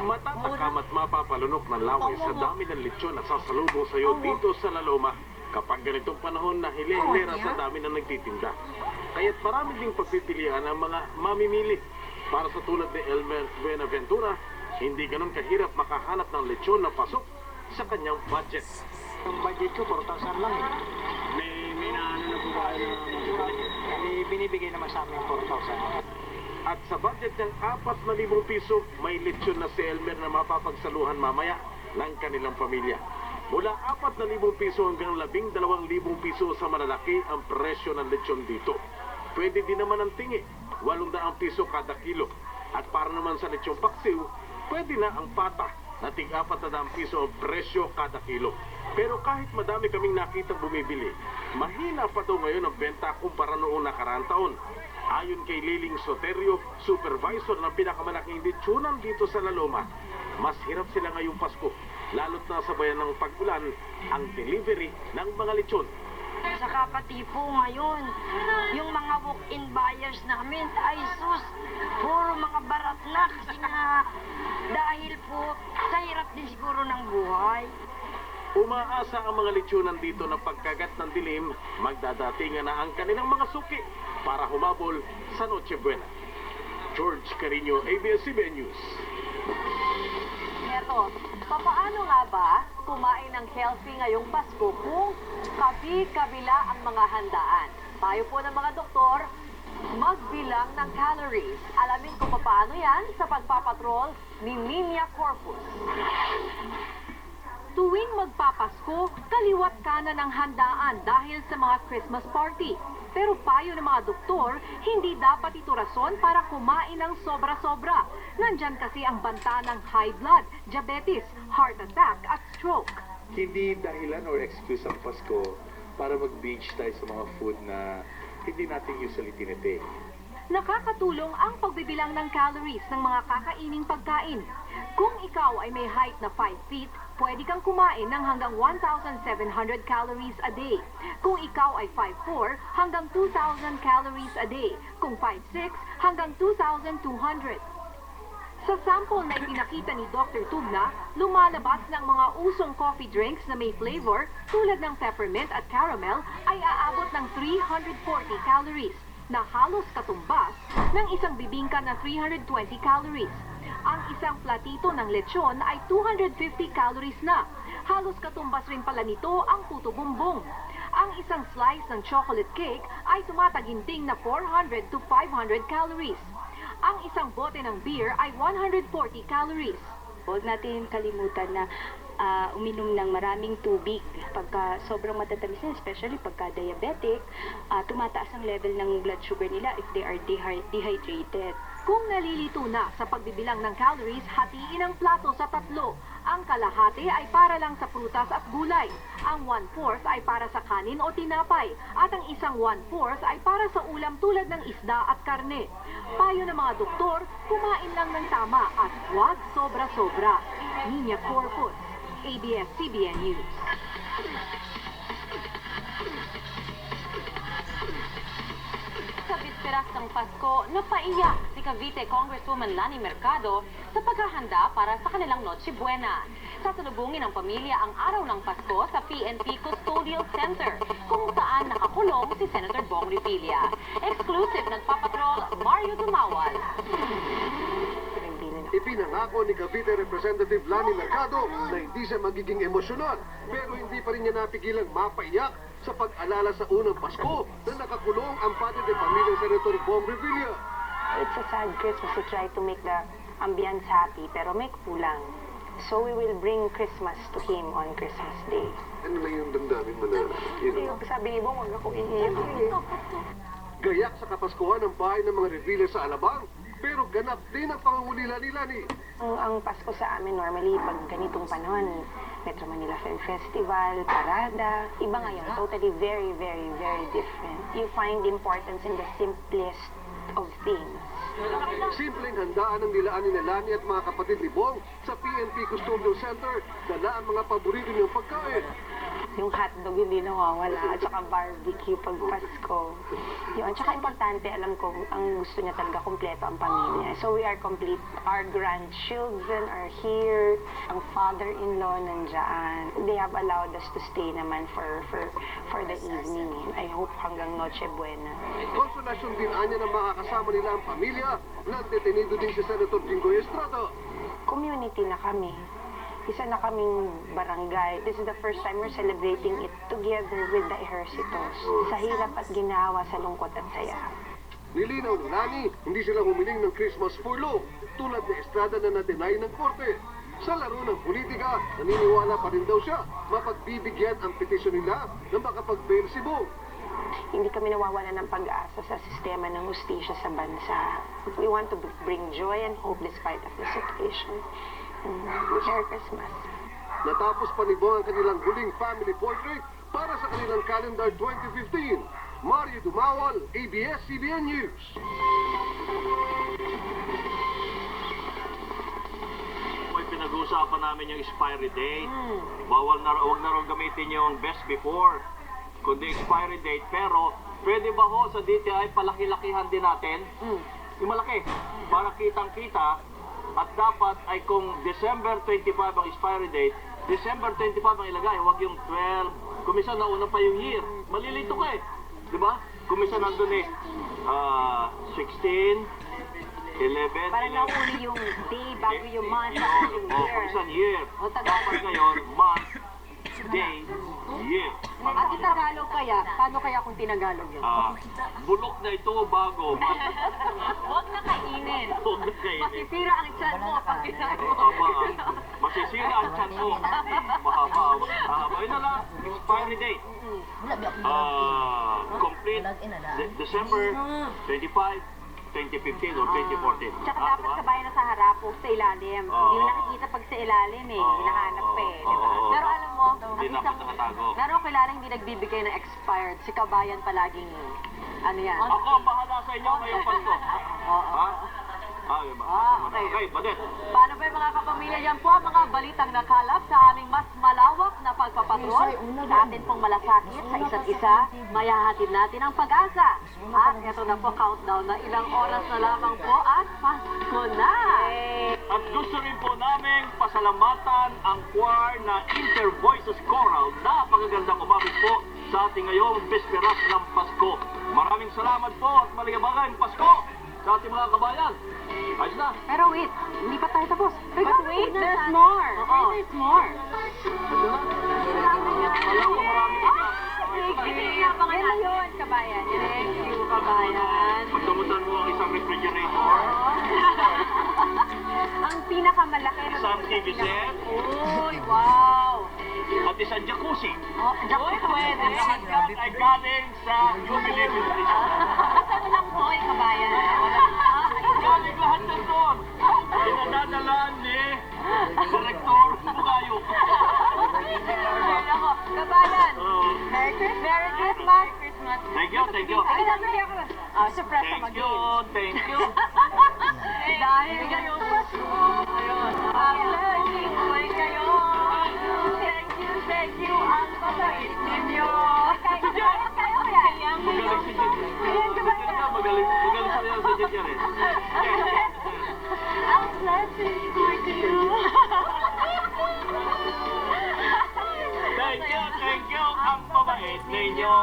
Matatakam at mapapalunok ng laway sa dami ng lechon na sasalubong sa iyo dito sa La Loma kapag ganitong panahon na hile-hilera sa dami ng nagtitinda. Kaya't marami ding pagpipilian ang mga mamimili. Para sa tulad ni Elmer Buenaventura, hindi ganun kahirap makahanap ng lechon na pasok sa kanyang budget. Ang budget ko, 4,000 lang eh. May naano na po ba kayo may binibigay naman sa amin 4,000. At sa budget ng 4,000 piso, may lechon na si Elmer na mapapagsaluhan mamaya ng kanilang pamilya. Mula 4,000 piso hanggang 12,000 piso sa malalaki ang presyo ng lechon dito. Pwede din naman ang tingi, 800 piso kada kilo. At para naman sa lechon paksiw, pwede na ang pata na tig-400 piso ang presyo kada kilo. Pero kahit madami kaming nakita bumibili, mahina pa daw ngayon ang benta kumpara noong nakaraang taon. Ayon kay Liling Soterio, supervisor ng pinakamalaking lechonan dito sa La Loma, mas hirap sila ngayong Pasko, lalo't na sabayan ng pag-ulan ang delivery ng mga lechon. Saka pati po ngayon, yung mga walk-in buyers namin, ay sus, puro mga barat na kasi nga dahil po sa hirap din siguro ng buhay. Umaasa ang mga lechonan dito na pagkagat ng dilim, magdadatingan na ang kanilang mga suki para humabol sa Noche Buena. George Carino, ABS-CBN News. Eto, papaano nga ba kumain ng healthy ngayong Pasko kung kabi-kabila ang mga handaan? Tayo po ng mga doktor, magbilang ng calories. Alamin kung paano yan sa pagpapatrol ni Linya Corpus. Tuwing magpapasko, kaliwat kanan ng handaan dahil sa mga Christmas party. Pero payo ng mga doktor, hindi dapat ito rason para kumain ng sobra-sobra. Nandyan kasi ang banta ng high blood, diabetes, heart attack at stroke. Hindi dahilan or excuse ang Pasko para mag-binge tayo sa mga food na hindi natin usually tinitake. Nakakatulong ang pagbibilang ng calories ng mga kakaining pagkain. Kung ikaw ay may height na 5 feet, pwede kang kumain ng hanggang 1,700 calories a day. Kung ikaw ay 5'4", hanggang 2,000 calories a day. Kung 5'6", hanggang 2,200. Sa sample na ipinakita ni Dr. Tugna, lumalabas ng mga usong coffee drinks na may flavor tulad ng peppermint at caramel ay aabot ng 340 calories na halos katumbas ng isang bibingka na 320 calories. Ang isang platito ng lechon ay 250 calories na. Halos katumbas rin pala nito ang puto bumbong. Ang isang slice ng chocolate cake ay tumataginting na 400 to 500 calories. Ang isang bote ng beer ay 140 calories. Huwag natin kalimutan na uminom ng maraming tubig. Pagka sobrang matatamis na, especially pagka diabetic, tumataas ang level ng blood sugar nila if they are dehydrated. Kung nalilito na sa pagbibilang ng calories, hatiin ang plato sa 3. Ang kalahati ay para lang sa prutas at gulay. Ang 1/4 ay para sa kanin o tinapay. At ang isang 1/4 ay para sa ulam tulad ng isda at karne. Payo ng mga doktor, kumain lang ng tama at huwag sobra-sobra. Linya Corpus, ABS-CBN News. Sa bisperas ng Pasko, napaiyak si Cavite Congresswoman Lani Mercado sa paghahanda para sa kanilang Noche Buena. Sasalubungin ng pamilya ang araw ng Pasko sa PNP Custodial Center, kung saan nakakulong si Senator Bong Revilla. Exclusive nagpapatrol, Mario Dumawal. Ipinangako ni Cavite Representative Lani Mercado na hindi siya magiging emosyonal, pero hindi pa rin niya napigilang mapaiyak sa pag-alala sa unang Pasko na nakakulong ang pati ng pamilyang Senator Bong Revilla. It's a sad Christmas to try to make the ambience happy, pero may kulang. So we will bring Christmas to him on Christmas Day. Ano lang yung damdamin mo na, Sabi ni Bong, huwag ako iiyak. Gayak sa Kapaskuhan ng bahay ng mga Revilla sa Alabang, pero ganap din ang pangungulila ni Lani. Ang Pasko sa amin, normally, pag ganitong panahon, Metro Manila Film Festival, parada, iba ngayon, totally very, very, very different. You find importance in the simplest of things. Simpleng handaan ang nilaan ni Lani at mga kapatid ni Bong sa PNP Custodial Center, dala ang mga paborito niyang pagkain. Yung hotdog hindi nawawala, at saka barbecue pag Pasko. Yun, at saka importante, alam ko, ang gusto niya talaga, kompleto ang pamilya. So we are complete. Our grandchildren are here. Ang father-in-law nandyan. They have allowed us to stay naman for the evening. I hope hanggang Noche Buena. Konsolasyon din anya na makakasama nila ang pamilya na detenido din si Senator Jingoy Estrada. Community na kami. Isa na kaming barangay. This is the first time we're celebrating it together with the Ejercitos. Sa hirap at ginawa, sa lungkot at saya. Nilinaw ng Lani, hindi sila humiling ng Christmas furlough tulad ni Estrada na na-deny ng korte. Sa laro ng politika, naniniwala pa rin daw siya mapagbibigyan ang petisyon nila na makapag-bail si Bong. Hindi kami nawawala ng pag-asa sa sistema ng hustisya sa bansa. We want to bring joy and hope despite of the situation. Merry Christmas. Natapos pa ni Bong ang kanilang huling family portrait para sa kanilang calendar 2015. Mario Dumawal, ABS-CBN News. May pinag-uusapan namin yung expiry date. Bawal na, huwag na rin gamitin yung best before, kundi expiry date. Pero, pwede ba ho sa DTI palaki-lakihan din natin? Yung malaki, para kitang-kita. At dapat ay kung December 25 ang expiry date, December 25 ang ilagay, huwag yung 12. Kumisa na una pa yung year. Malilito ka eh. Di ba? Kumisa nandun eh. 16, 11. Parang nauli yung day bago yung month, bago yung year. Kumisa year. O Tagalog. Dapat ngayon, month, day, year. At yung Tagalog kaya, paano kaya kung tinagalog yun? Bulok na ito bago. Huwag na kainin. Huwag na kainin. Masisira ang tiyan mo pag ginagawa. Masisira ang tiyan mo. Mahaba. Ayun na lang, expiry date. Complete December 25, 2015 or 2014. Tsaka dapat kabayan na sa harap o sa ilalim. Hindi mo nakikita pag sa ilalim eh. Hinahanap pa eh. Diba? Pero alam mo, Hindi dapat nakatago. meron akong kilala hindi nagbibigay ng expired. Si kabayan palaging, ano yan? Ako ang bahala sa inyo ngayong Pasko. Ha? Okay. Okay, Badet. Paano ba yung mga kapamilya yan po ang mga balitang nakalap sa aming mas malawak na pagpapatrol? Sa atin pong malasakit sa isa't isa, mayahatid natin ang pag-asa. At eto na po countdown na ilang oras na lamang po at Pasko na! At gusto rin po namin pasalamatan ang choir na Inter Voices Choral na pagagandang umabot po sa ating ngayong Bisperas ng Pasko. Maraming salamat po at maligayang Pasko sa ating mga kabayan. Ayos na. Pero wait, hindi pa tayo tapos. But wait, there's more. There's more. Alam ko marami pa. Inabangan yun, kabayan. Thank you, kabayan. Magdamutan mo ang isang refrigerator. Ang pinakamalaki na Isang TV set. Uy, wow. At isang jacuzzi. Uy, pwede. Lahat yan ay galing sa Jubilee Nutrition. Saan lang po, kabayan? Galing lahat na doon. Pinadadalaan ni Direktor Bukayo. Kabayan, Merry Christmas. Thank you, thank you. Surprise sa Thank you, thank you. Dahil ngayong Pasko, ang blessing ay kayo. Thank you, ang kapatid ninyo. Kayo kaya. Magaling si Jen. Magaling sa si Jen eh. Ang blessing ay kayo. Thank you, ang pabait ninyo.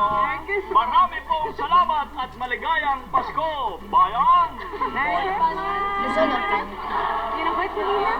Marami pong salamat at maligayang Pasko, bayan! Merry Christmas! Yun ang kwento nila.